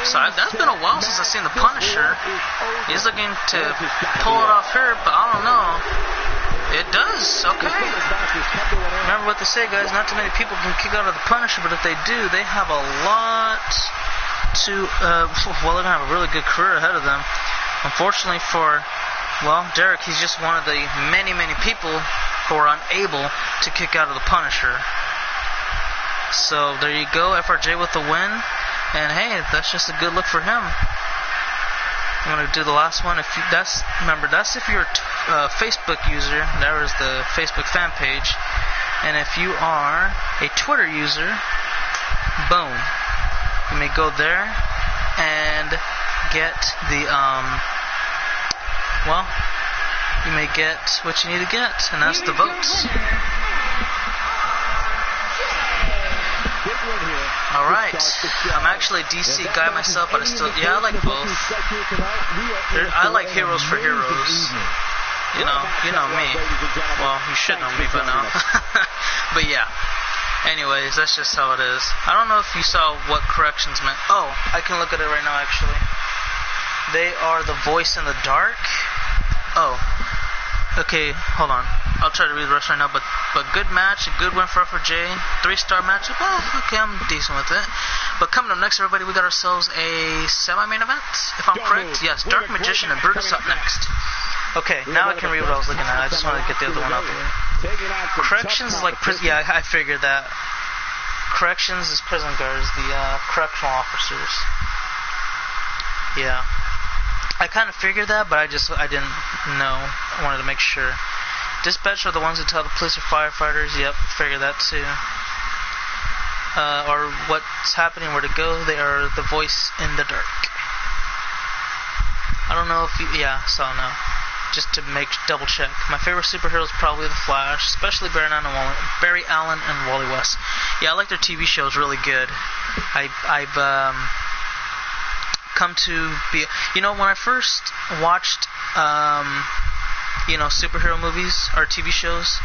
So that's been a while since I've seen the Punisher. He's looking to pull it off here, but I don't know. It does. Okay. Remember what they say, guys. Not too many people can kick out of the Punisher, but if they do, they have a lot to, well, they're going to have a really good career ahead of them. Unfortunately for, well, Derek, he's just one of the many, many people who are unable to kick out of the Punisher. So there you go, FRJ with the win. And hey, that's just a good look for him. I'm going to do the last one. Remember, that's if you're a Facebook user. There is the Facebook fan page. And if you are a Twitter user, boom. You may go there and get the, well, you may get what you need to get, and that's the votes. Alright, I'm actually a DC guy myself, but I like both. I like heroes for heroes. You know me. Well, you should know me by now. But yeah. Anyways, that's just how it is. I don't know if you saw what corrections meant. Oh, I can look at it right now, actually. They are the voice in the dark. Oh. Okay, hold on. I'll try to read the rest right now, but good match, a good win for FRJ. 3-star match. Oh, okay, I'm decent with it. But coming up next, everybody, we got ourselves a semi-main event, if I'm correct. Yes, Dark Magician and Brutus up next. Okay, now I can read what I was looking at. I just wanted to get the other one out there. Corrections is like prison. Yeah, I figured that. Corrections is prison guards, the correctional officers. Yeah. I kind of figured that, but I didn't know. I wanted to make sure. Dispatch are the ones who tell the police or firefighters. Yep, figured that too. Or what's happening, where to go. They are the voice in the dark. I don't know if you... Yeah, so no. Just to double check. My favorite superhero is probably the Flash, especially Barry Allen and Wally West. Yeah, I like their TV shows, really good. I've come to be... when I first watched, superhero movies or TV shows,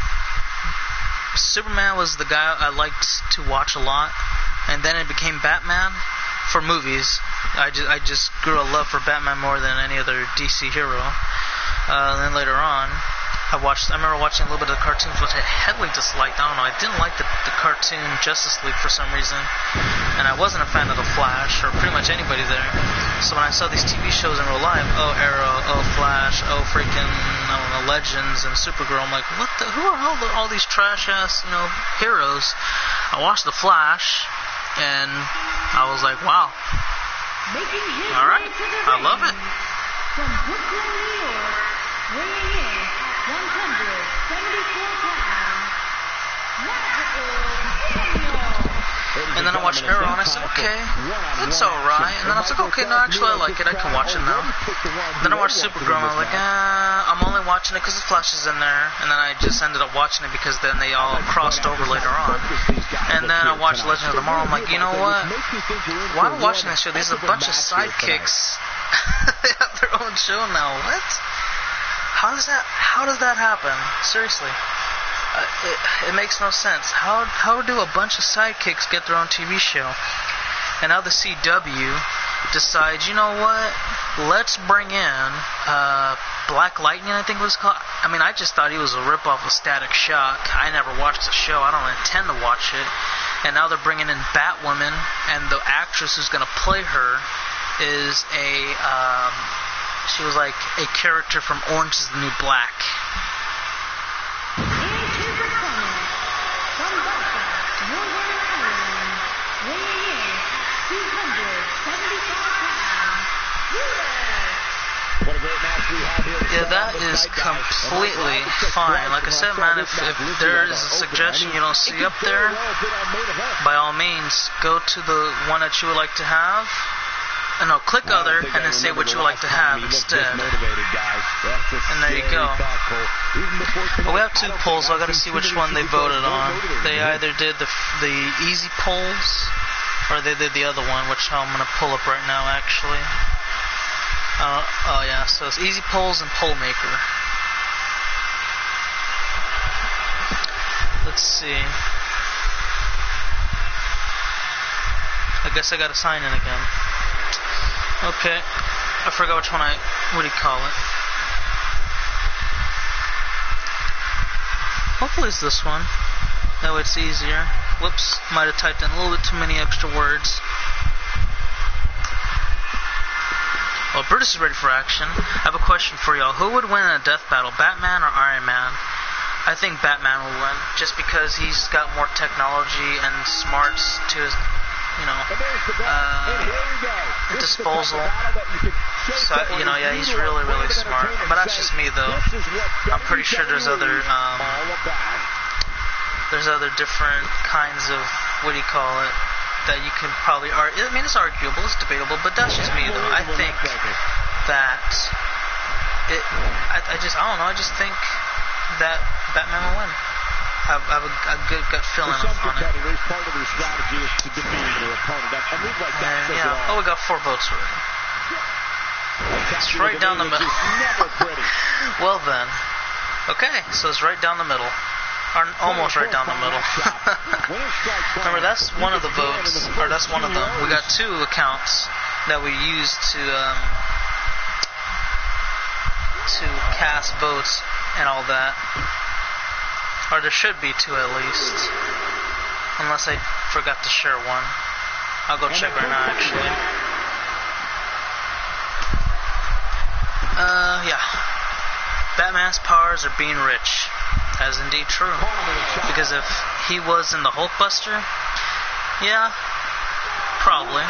Superman was the guy I liked to watch a lot, and then it became Batman for movies. I just grew a love for Batman more than any other DC hero. Then later on, I remember watching a little bit of the cartoons, which I heavily disliked. I don't know, I didn't like the cartoon Justice League for some reason, and I wasn't a fan of the Flash, or pretty much anybody there. So when I saw these TV shows in real life, oh Arrow, oh Flash, oh freaking, I don't know, Legends and Supergirl, I'm like, who are all these trash-ass, heroes? I watched the Flash, and I was like, wow. Alright, I love it. From Brooklyn, New York, weighing in at 174 pounds, Magical Daniel. And then I watched Arrow, and I said, okay, it's alright. And then I was like, okay, no, actually I like it, I can watch it now. Then I watched Supergirl, and I was like, I'm only watching it because the Flash is in there. And then I just ended up watching it because then they all crossed over later on. And then I watched Legend of Tomorrow, I'm like, you know what? While I'm watching this show, there's a bunch of sidekicks. They have their own show now. What? How does that happen? Seriously. It makes no sense. How do a bunch of sidekicks get their own TV show? And now the CW decides, you know what? Let's bring in Black Lightning, I think it was called. I mean, I just thought he was a ripoff of Static Shock. I never watched the show. I don't intend to watch it. And now they're bringing in Batwoman, and the actress who's going to play her is she was like a character from Orange is the New Black. And his opponent, from Belfast, Northern Ireland, weighing in at 275 pounds, Judas. What a great match we have here. Yeah, that is completely fine. Like I said, man, if there is a suggestion you don't see up there, by all means, go to the one that you would like to have. No, click other, and then say what you would like to have instead. And there you go. But we have 2 polls, so I gotta see which one they voted on. They either did the easy polls, or they did the other one, which I'm gonna pull up right now, actually. Oh yeah, so it's easy polls and poll maker. Let's see. I guess I gotta sign in again. Okay, I forgot which one what do you call it? Hopefully it's this one. That way it's easier. Whoops, might have typed in a little bit too many extra words. Well, Brutus is ready for action. I have a question for y'all. Who would win in a death battle, Batman or Iron Man? I think Batman will win, just because he's got more technology and smarts to his, disposal. So, yeah, he's really, really smart. But that's just me, though. I'm pretty sure there's other different kinds of, what do you call it, that you can probably argue. I mean, it's arguable, it's debatable, but that's just me, though. I think that I just think that Batman will win. I have a good gut feeling on it. Part of their strategy is to demean their opponent. Oh, we got 4 votes already. It's right down the middle. Well then. Okay, so it's right down the middle. Or almost right down the middle. Remember, that's one of the votes, or that's one of them. We got 2 accounts that we used to cast votes and all that. Or there should be 2 at least. Unless I forgot to share one. I'll go check right now, actually. Yeah. Batman's powers are being rich. That is indeed true. Because if he was in the Hulkbuster, yeah, probably.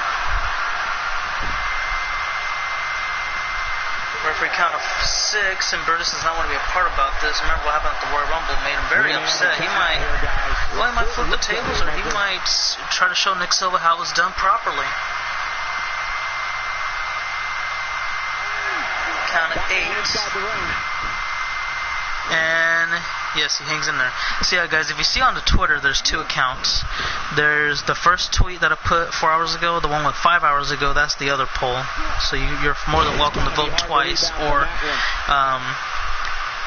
Referee count of 6, and Brutus does not want to be a part about this. Remember what happened at the Royal Rumble made him very upset. He might flip the tables, or he might try to show Nick Silva how it was done properly. Count of 8. And yes, he hangs in there. So yeah, guys, if you see on the Twitter, there's 2 accounts. There's the first tweet that I put 4 hours ago. The one with 5 hours ago, that's the other poll. So you're more than welcome to vote twice. Or,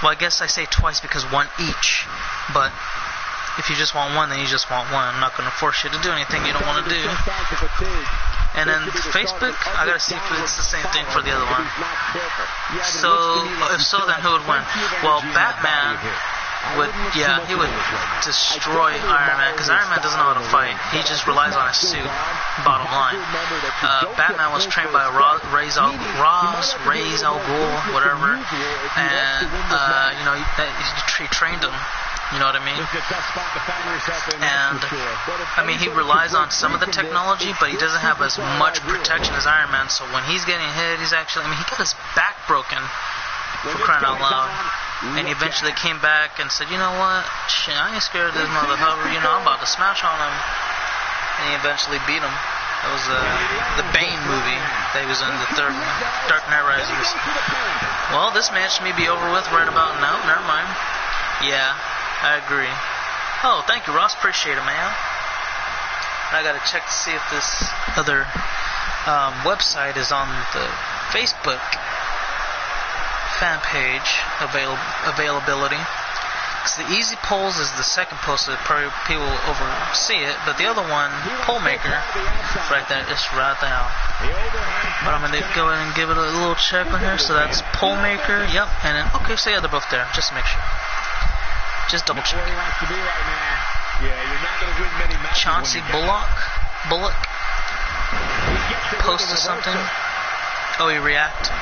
well, I guess I say twice because 1 each. But if you just want 1, then you just want 1. I'm not going to force you to do anything you don't want to do. And then Facebook, I gotta see if it's the same thing for the other one. So, if so, then who would win? Well, Batman he would destroy Iron Man, because Iron Man doesn't know how to fight. He just relies on his suit, bottom line. Batman was trained by Ra's al Ghul, whatever, and, he trained him. You know what I mean? And, I mean, he relies on some of the technology, but he doesn't have as much protection as Iron Man, so when he's getting hit, he got his back broken, for crying out loud. And he eventually came back and said, you know what, shit, I ain't scared of this motherfucker, I'm about to smash on him. And he eventually beat him. That was the Bane movie that he was in, the third one, Dark Knight Rises. Well, this match may be over with right about now, never mind. Yeah. I agree. Oh, thank you, Ross. Appreciate it, man. I gotta check to see if this other website is on the Facebook fan page availability. Because the easy polls is the second post, so probably people will oversee it. But the other one, poll maker, right there, is right there. But I'm gonna go ahead and give it a little check on here. So that's poll maker. Yep. And then so yeah, they're both there. Just to make sure. Just double check. Chauncey Bullock posted something. Oh, he reacted?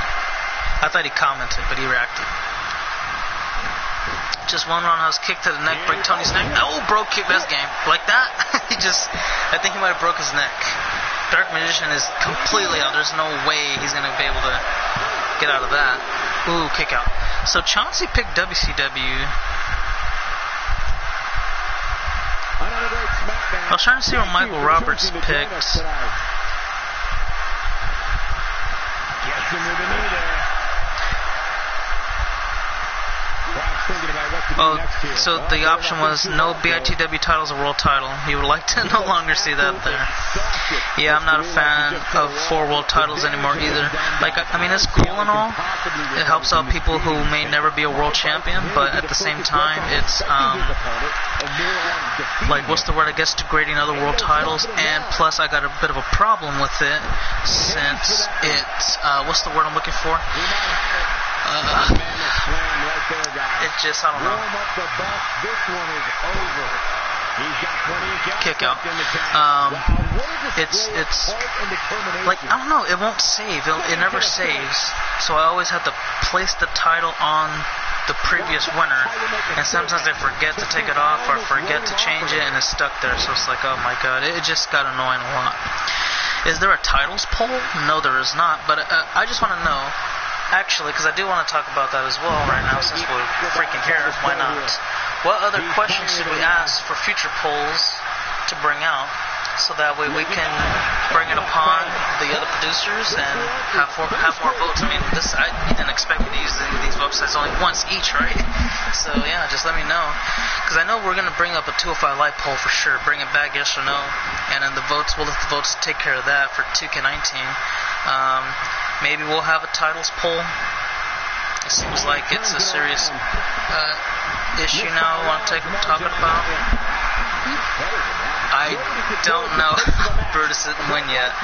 I thought he commented, but he reacted. Just one roundhouse kick to the neck, break Tony's neck. Oh, broke kick, best game. Like that? I think he might have broke his neck. Dark Magician is completely out. There's no way he's going to be able to get out of that. Ooh, kick out. So Chauncey picked WCW. I was trying to see where Michael Roberts picked. Oh, so the option was no BITW titles or world title. He would like to no longer see that there. Yeah, I'm not a fan of 4 world titles anymore either. Like, I mean, it's cool and all. It helps out people who may never be a world champion, but at the same time, it's, like, what's the word? I guess degrading other world titles. And plus, I got a bit of a problem with it since it's, what's the word I'm looking for? It just, I don't know. Kick out. It's like, I don't know, it won't save. It never saves. So I always have to place the title on the previous winner, and sometimes I forget to take it off or forget to change it, and it's stuck there. So it's like, oh my god, it just got annoying a lot. Is there a titles poll? No, there is not. But I just want to know. Actually, because I do want to talk about that as well right now, since we're freaking here, why not? What other questions should we ask for future polls to bring out, so that way we can bring it upon the other producers and have more votes? I mean, I didn't expect me to use these websites only once each, right? So yeah, just let me know, because I know we're going to bring up a 205 Live poll for sure, bring it back, yes or no, and then the votes, we'll let the votes take care of that for 2K18. Maybe we'll have a titles poll. It seems like it's a serious issue now I want to talk about. I don't know Brutus didn't win yet.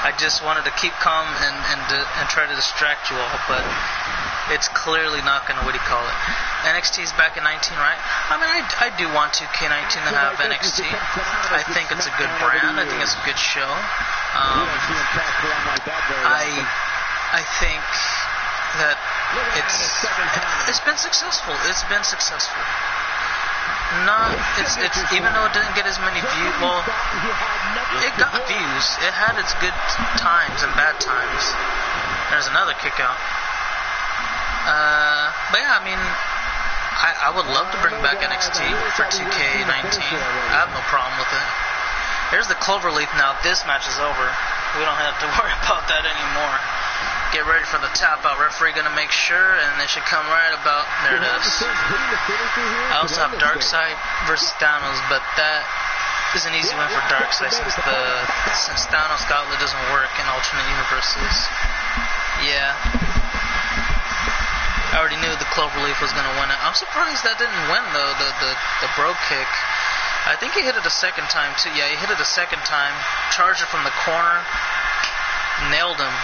I just wanted to keep calm and try to distract you all, but it's clearly not going to, what do you call it? NXT's back in 19, right? I mean, I do want 2K19 to have NXT. I think it's a good brand. I think it's a good show. I think that it's been successful. It's been successful. It's even though it didn't get as many views. Well, it got views. It had its good times and bad times. There's another kick out. But yeah, I mean, I would love to bring back NXT for 2K19. I have no problem with it. Here's the cloverleaf now. This match is over. We don't have to worry about that anymore. Get ready for the tap out. Referee gonna make sure, and it should come right about. There it is. I also have Darkseid versus Thanos, but that is an easy win for Darkseid since Thanos Gauntlet doesn't work in alternate universes. Yeah. I already knew the Cloverleaf was gonna win it. I'm surprised that didn't win though. The bro kick. I think he hit it a second time too. Yeah, he hit it a second time. Charged it from the corner. Nailed him.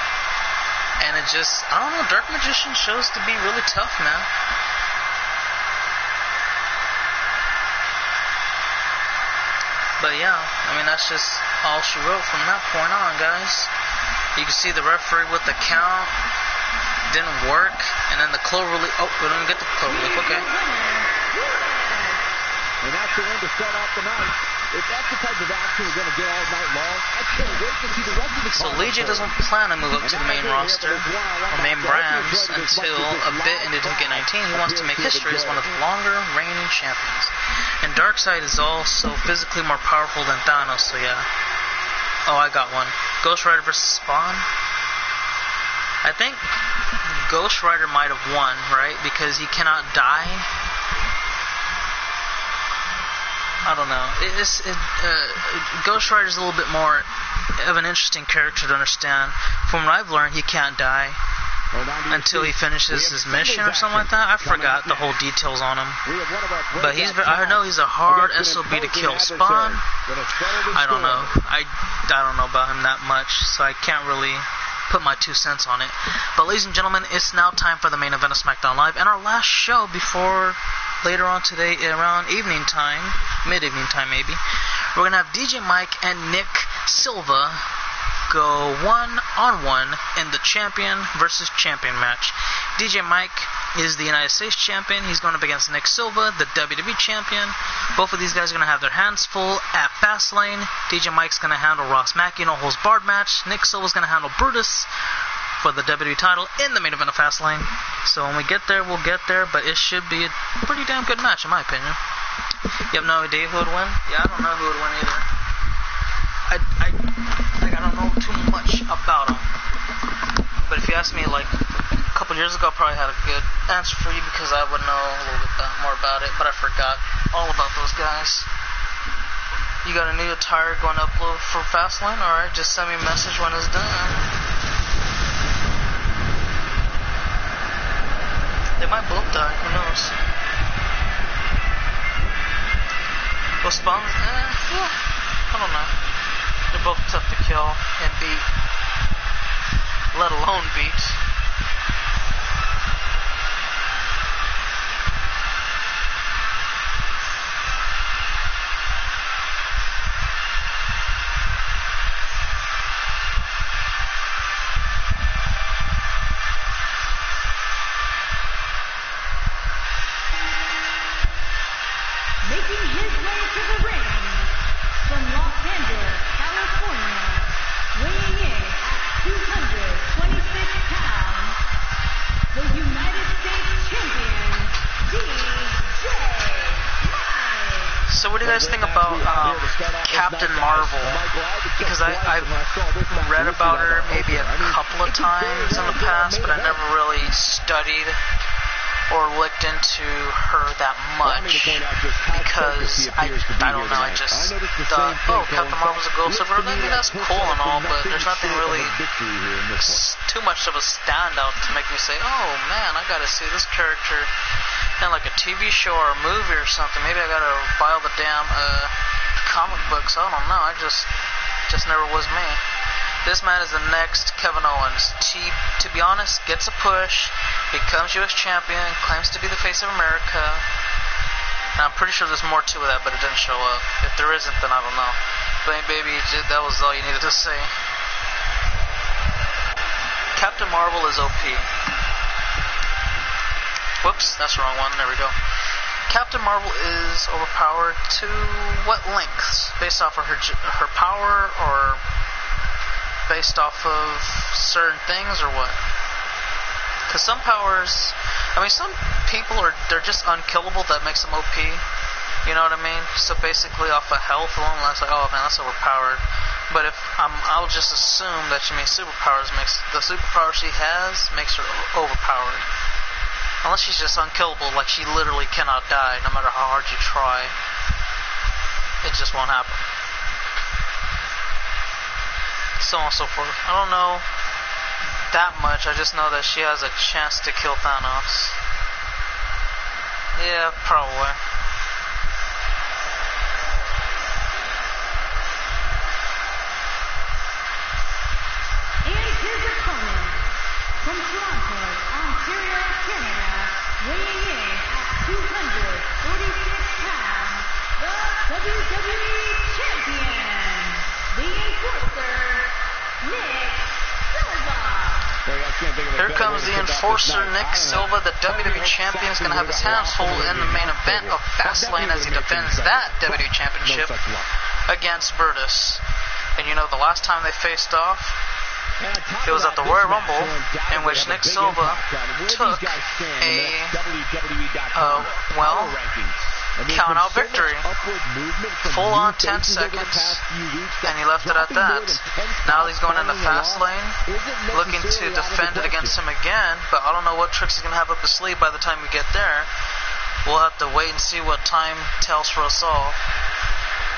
And it just, I don't know, Dark Magician shows to be really tough, man. But yeah, I mean, that's just all she wrote from that point on, guys. You can see the referee with the count. Didn't work. And then the Cloverleaf, oh, we don't even get the Cloverleaf, okay. And that's the one to start off the night. If that's the type of action we're going to get all night long, I can't wait to see the rest of the So Legion doesn't plan to move up to the main roster or main brands until a bit into 2K19. He wants to make history as one of the longer reigning champions. And Darkseid is also physically more powerful than Thanos, so yeah. Oh, I got one. Ghost Rider versus Spawn. I think Ghost Rider might have won, right? Because he cannot die. I don't know. Ghost Rider is a little bit more of an interesting character to understand. From what I've learned, he can't die until he finishes his mission or something like that. I forgot the whole details on him. But I know he's a hard SOB to kill. Spawn, I don't know. I don't know about him that much, so I can't really put my 2 cents on it. But ladies and gentlemen, it's now time for the main event of SmackDown Live and our last show before later on today around evening time, mid-evening time maybe. We're going to have DJ Mike and Nick Silva go 1-on-1 in the champion versus champion match. DJ Mike is the United States champion. He's going up against Nick Silva, the WWE champion. Both of these guys are going to have their hands full at FASTLANE. DJ Mike's going to handle Ross Mackey in a holds barred match. Nick Silva's going to handle Brutus for the WWE title in the main event of FASTLANE. So when we get there, we'll get there, but it should be a pretty damn good match in my opinion. You have no idea who would win? Yeah, I don't know who would win either. I don't know too much about them. But if you ask me, like, a couple years ago, I probably had a good answer for you because I would know a little bit more about it, but I forgot all about those guys. You got a new attire going to upload for FASTLANE? Alright, just send me a message when it's done. They might both die, who knows? Well, spawns? Yeah, I don't know. They're both tough to kill and beat, let alone beat. Making his way to the ring from Los Angeles, California, weighing in at 226 pounds, the United States champion, DJ Mike. So what do you guys think about Captain Marvel? Because I've read about her maybe a couple of times in the past, but I never really studied or looked into her that much because I don't know, I just thought, oh, Captain Marvel's a gold silver, I mean, that's cool and all, but there's nothing really too much of a standout to make me say, oh man, I gotta see this character in like a TV show or a movie or something. Maybe I gotta buy all the damn comic books, I don't know, I just never was me. This man is the next Kevin Owens. To be honest, gets a push, becomes U.S. champion, claims to be the face of America. And I'm pretty sure there's more to that, but it didn't show up. If there isn't, then I don't know. But baby, that was all you needed to say. Captain Marvel is OP. Whoops, that's the wrong one. There we go. Captain Marvel is overpowered to what lengths? Based off of her power, or based off of certain things, or what? Because some powers, I mean, some people they're just unkillable. That makes them OP. You know what I mean? So basically, off of health alone, that's like, oh man, that's overpowered. But if I'll just assume that she means superpowers. The superpower she has makes her overpowered. Unless she's just unkillable, like she literally cannot die, no matter how hard you try. It just won't happen. So on and so forth. I don't know that much. I just know that she has a chance to kill Thanos. Yeah, probably. And his opponent from Toronto, Ontario, Canada, weighing in at 246 pounds, the WWE champion, the Enforcer, Nick Silva. Here comes the Enforcer, Nick Silva. The WWE champion is going to have his hands full in the main event of FASTLANE as he defends that WWE championship against Brutus. And you know, the last time they faced off, it was at the Royal Rumble, in which Nick Silva took a, count-out victory. Full on 10 seconds, and he left it at that. Now he's going into FASTLANE, looking to defend it against him again, but I don't know what tricks he's going to have up his sleeve by the time we get there. We'll have to wait and see what time tells for us all.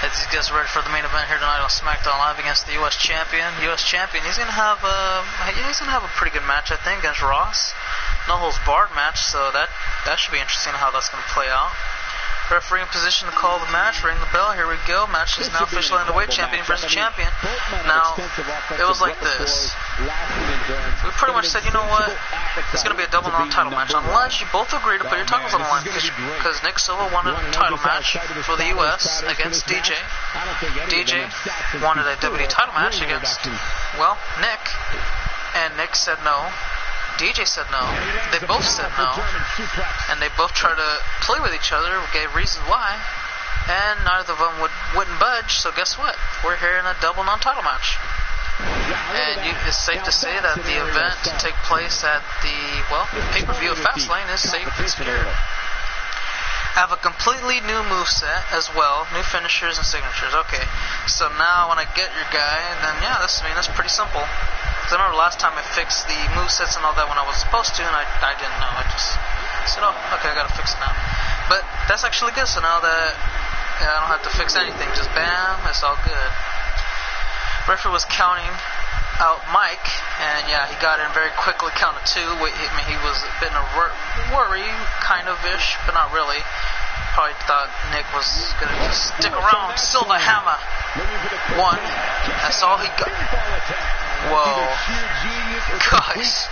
As he gets ready for the main event here tonight on SmackDown Live against the U.S. champion. U.S. champion, he's gonna have a pretty good match, I think, against Ross. No holds barred match, so that should be interesting how that's gonna play out. Referee in position to call the match. Ring the bell. Here we go. Match is now officially underway. Champion versus champion. Now, it was like this. We pretty much said, you know what? It's going to be a double non-title match. Unless you both agree to put your titles on the line. Because Nick Silva wanted a title match for the U.S. against DJ. DJ wanted a WWE title match against, well, Nick. And Nick said no. DJ said no. They both said no. And they both tried to play with each other, gave reasons why. And neither of them wouldn't budge, so guess what? We're here in a double non-title match. And it's safe to say that the event to take place at the, well, pay-per-view of FASTLANE is safe and secure. I have a completely new moveset as well, new finishers and signatures. Okay, so now when I get your guy, then yeah, that's pretty simple. Because I remember last time I fixed the movesets and all that when I was supposed to, and I didn't know. I just said, oh, okay, I gotta fix it now. But that's actually good, so now that I don't have to fix anything, just bam, it's all good. Referee was counting out Mike, and yeah, he got in very quickly, counted 2. I mean, he was a bit in a worry, kind of-ish, but not really. Probably thought Nick was going to just stick around. Silva hammer. 1. That's all he got. Whoa. Guys.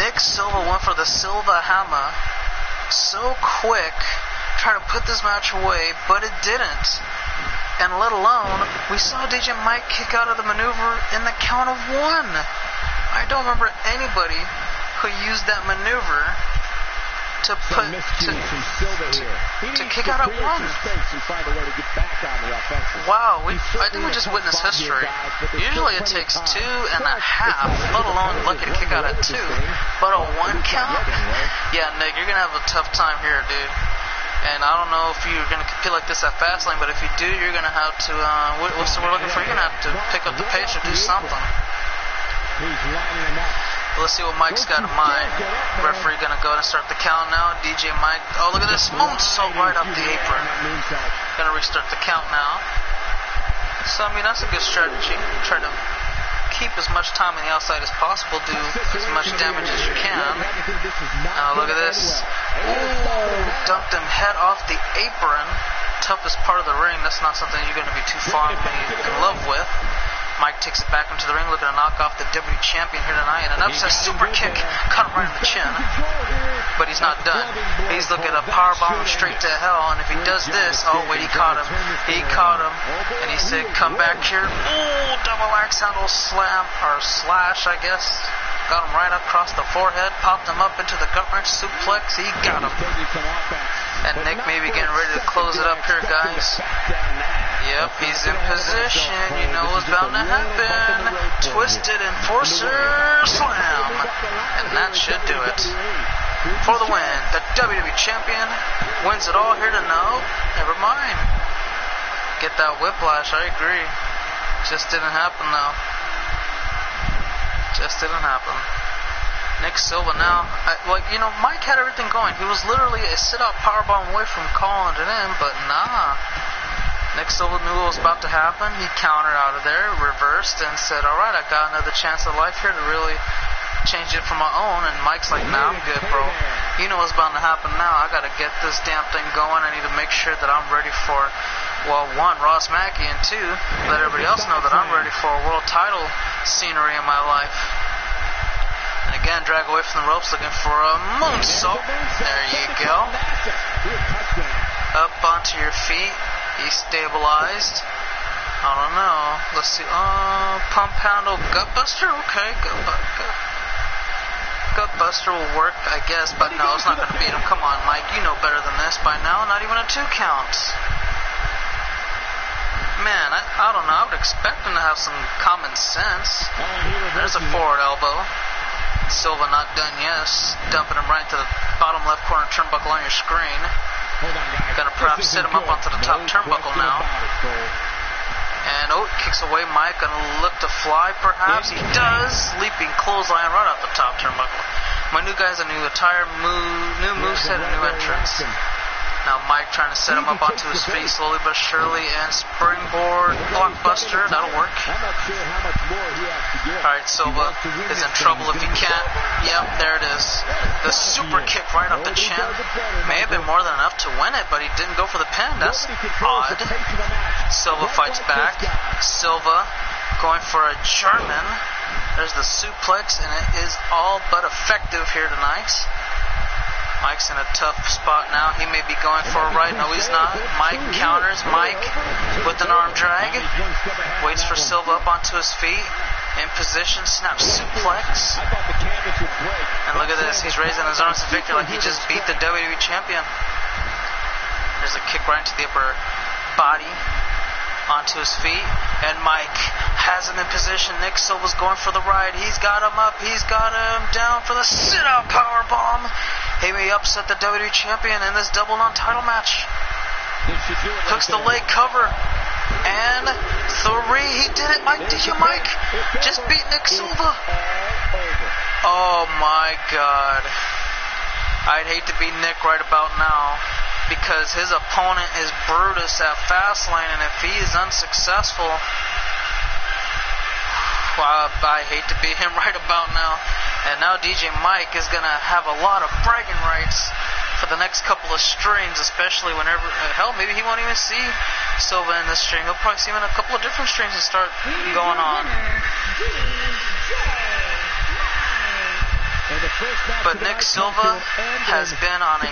Nick Silva went for the Silva hammer so quick, trying to put this match away, but it didn't. And let alone, we saw DJ Mike kick out of the maneuver in the count of 1. I don't remember anybody who used that maneuver to kick out at 1. Wow, I think we just witnessed history. Usually it takes 2.5, let alone lucky to kick out at 2. But a 1 count? Yeah, Nick, you're going to have a tough time here, dude. And I don't know if you're going to compete like this at Fastlane, but if you do, you're going to have to, what's the word we're looking for? You're going to have to pick up the pace or do something. Let's see what Mike's got in mind. Referee going to go and start the count now. DJ Mike, oh, look at this moonsault right up the apron. Going to restart the count now. So, I mean, that's a good strategy. Try to keep as much time on the outside as possible, do as much damage as you can. Now look at this. Ooh, dumped him head off the apron. Toughest part of the ring. That's not something you're going to be too fond of in love with. Mike takes it back into the ring, looking to knock off the WWE champion here tonight. And an upset super kick, cut him right in the chin. But he's not done. He's looking to powerbomb him straight to hell. And if he does this, oh wait, he caught him. He caught him. And he said, come back here. Ooh, double axe handle slam, or slash, I guess. Got him right across the forehead, popped him up into the gut wrench suplex. He got him. And Nick may be getting ready to close it up here, guys. Yep, he's in position. You know what's bound to happen. Twisted Enforcer Slam. And that should do it. For the win, the WWE Champion wins it all here to know. Never mind. Get that whiplash, I agree. Just didn't happen, though. Just didn't happen. Nick Silva now, Mike had everything going. He was literally a sit-out powerbomb away from calling it in, but nah. Nick Silva knew what was about to happen. He countered out of there, reversed, and said, alright, I got another chance of life here to really change it for my own. And Mike's like, nah, I'm good, bro. You know what's bound to happen now. I gotta get this damn thing going. I need to make sure that I'm ready for, well, 1, Ross Mackey, and 2, let everybody else know that I'm ready for a world title scenery in my life. And again, drag away from the ropes, looking for a moonsault. There you go. Up onto your feet. He's stabilized. I don't know. Let's see. Pump handle, gutbuster. Okay, gutbuster will work, I guess, but no, it's not going to beat him. Come on, Mike. You know better than this by now. Not even a 2 count. Man, I don't know. I would expect him to have some common sense. There's a forward elbow. Silva not done yet. Dumping him right to the bottom left corner turnbuckle on your screen. Gonna perhaps sit him up onto the top turnbuckle now. And kicks away Mike. Gonna look to fly perhaps. He does. Leaping clothesline right off the top turnbuckle. My new guy's a new attire, new moveset, and new entrance. Now Mike trying to set him up onto his feet slowly but surely, and springboard blockbuster. That'll work. I'm not sure how much more he has to give. Alright, Silva is in trouble if he can't. Yep, there it is. The super kick right off the chin. May have been more than enough to win it, but he didn't go for the pin. That's odd. Silva fights back. Silva going for a German. There's the suplex, and it is all but effective here tonight. Mike's in a tough spot now. He may be going for a right. No, he's not. Mike counters. Mike with an arm drag. Waits for Silva up onto his feet. In position. Snap suplex. And look at this. He's raising his arms to victory like he just beat the WWE champion. There's a kick right into the upper body. Onto his feet. And Mike has him in position. Nick Silva's going for the right. He's got him up. He's got him down for the sit-out powerbomb. He may upset the WWE champion in this double non-title match. Hooks the leg cover. And 3. He did it, Mike. Did you, Mike? Just beat Nick Silva. Oh, my God. I'd hate to be Nick right about now, because his opponent is Brutus at FASTLANE, and if he is unsuccessful, well, I hate to be him right about now. And now DJ Mike is going to have a lot of bragging rights for the next couple of streams, especially whenever, hell, maybe he won't even see Silva in this stream. He'll probably see him in a couple of different streams and start going on. But Nick Silva has been on a...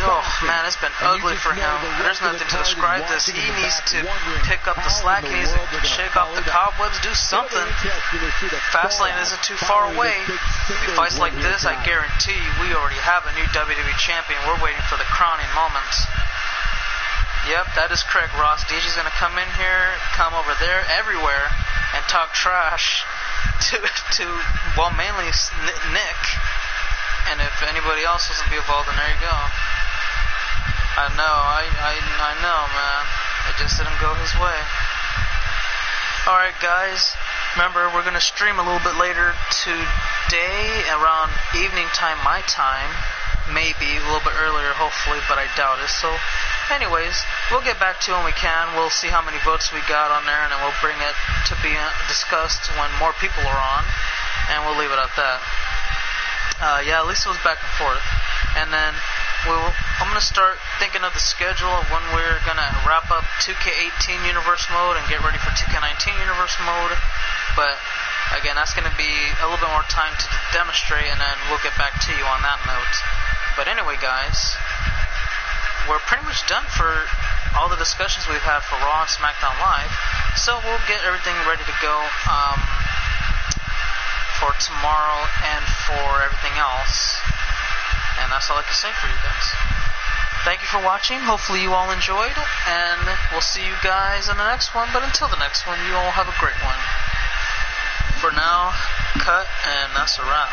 Oh, man, it's been ugly for him. There's nothing to describe this. He needs to pick up the slack. He needs to shake off the cobwebs, do something. FASTLANE isn't too far away. If he fights like this, I guarantee you we already have a new WWE champion. We're waiting for the crowning moments. Yep, that is correct, Ross. DJ's going to come in here, come over there, everywhere, and talk trash to well, mainly Nick. And if anybody else wants to be involved, then there you go. I know, man. It just didn't go his way. Alright, guys. Remember, we're going to stream a little bit later today, around evening time, my time. Maybe a little bit earlier, hopefully, but I doubt it. So, anyways, we'll get back to it when we can. We'll see how many votes we got on there, and then we'll bring it to be discussed when more people are on, and we'll leave it at that. Yeah, at least it was back and forth. And then I'm going to start thinking of the schedule of when we're going to wrap up 2K18 Universe Mode and get ready for 2K19 Universe Mode. But, again, that's going to be a little bit more time to demonstrate, and then we'll get back to you on that note. But anyway, guys, we're pretty much done for all the discussions we've had for Raw and SmackDown Live. So we'll get everything ready to go for tomorrow and for everything else. And that's all I can say for you guys. Thank you for watching. Hopefully you all enjoyed. And we'll see you guys in the next one. But until the next one, you all have a great one. For now, cut, and that's a wrap.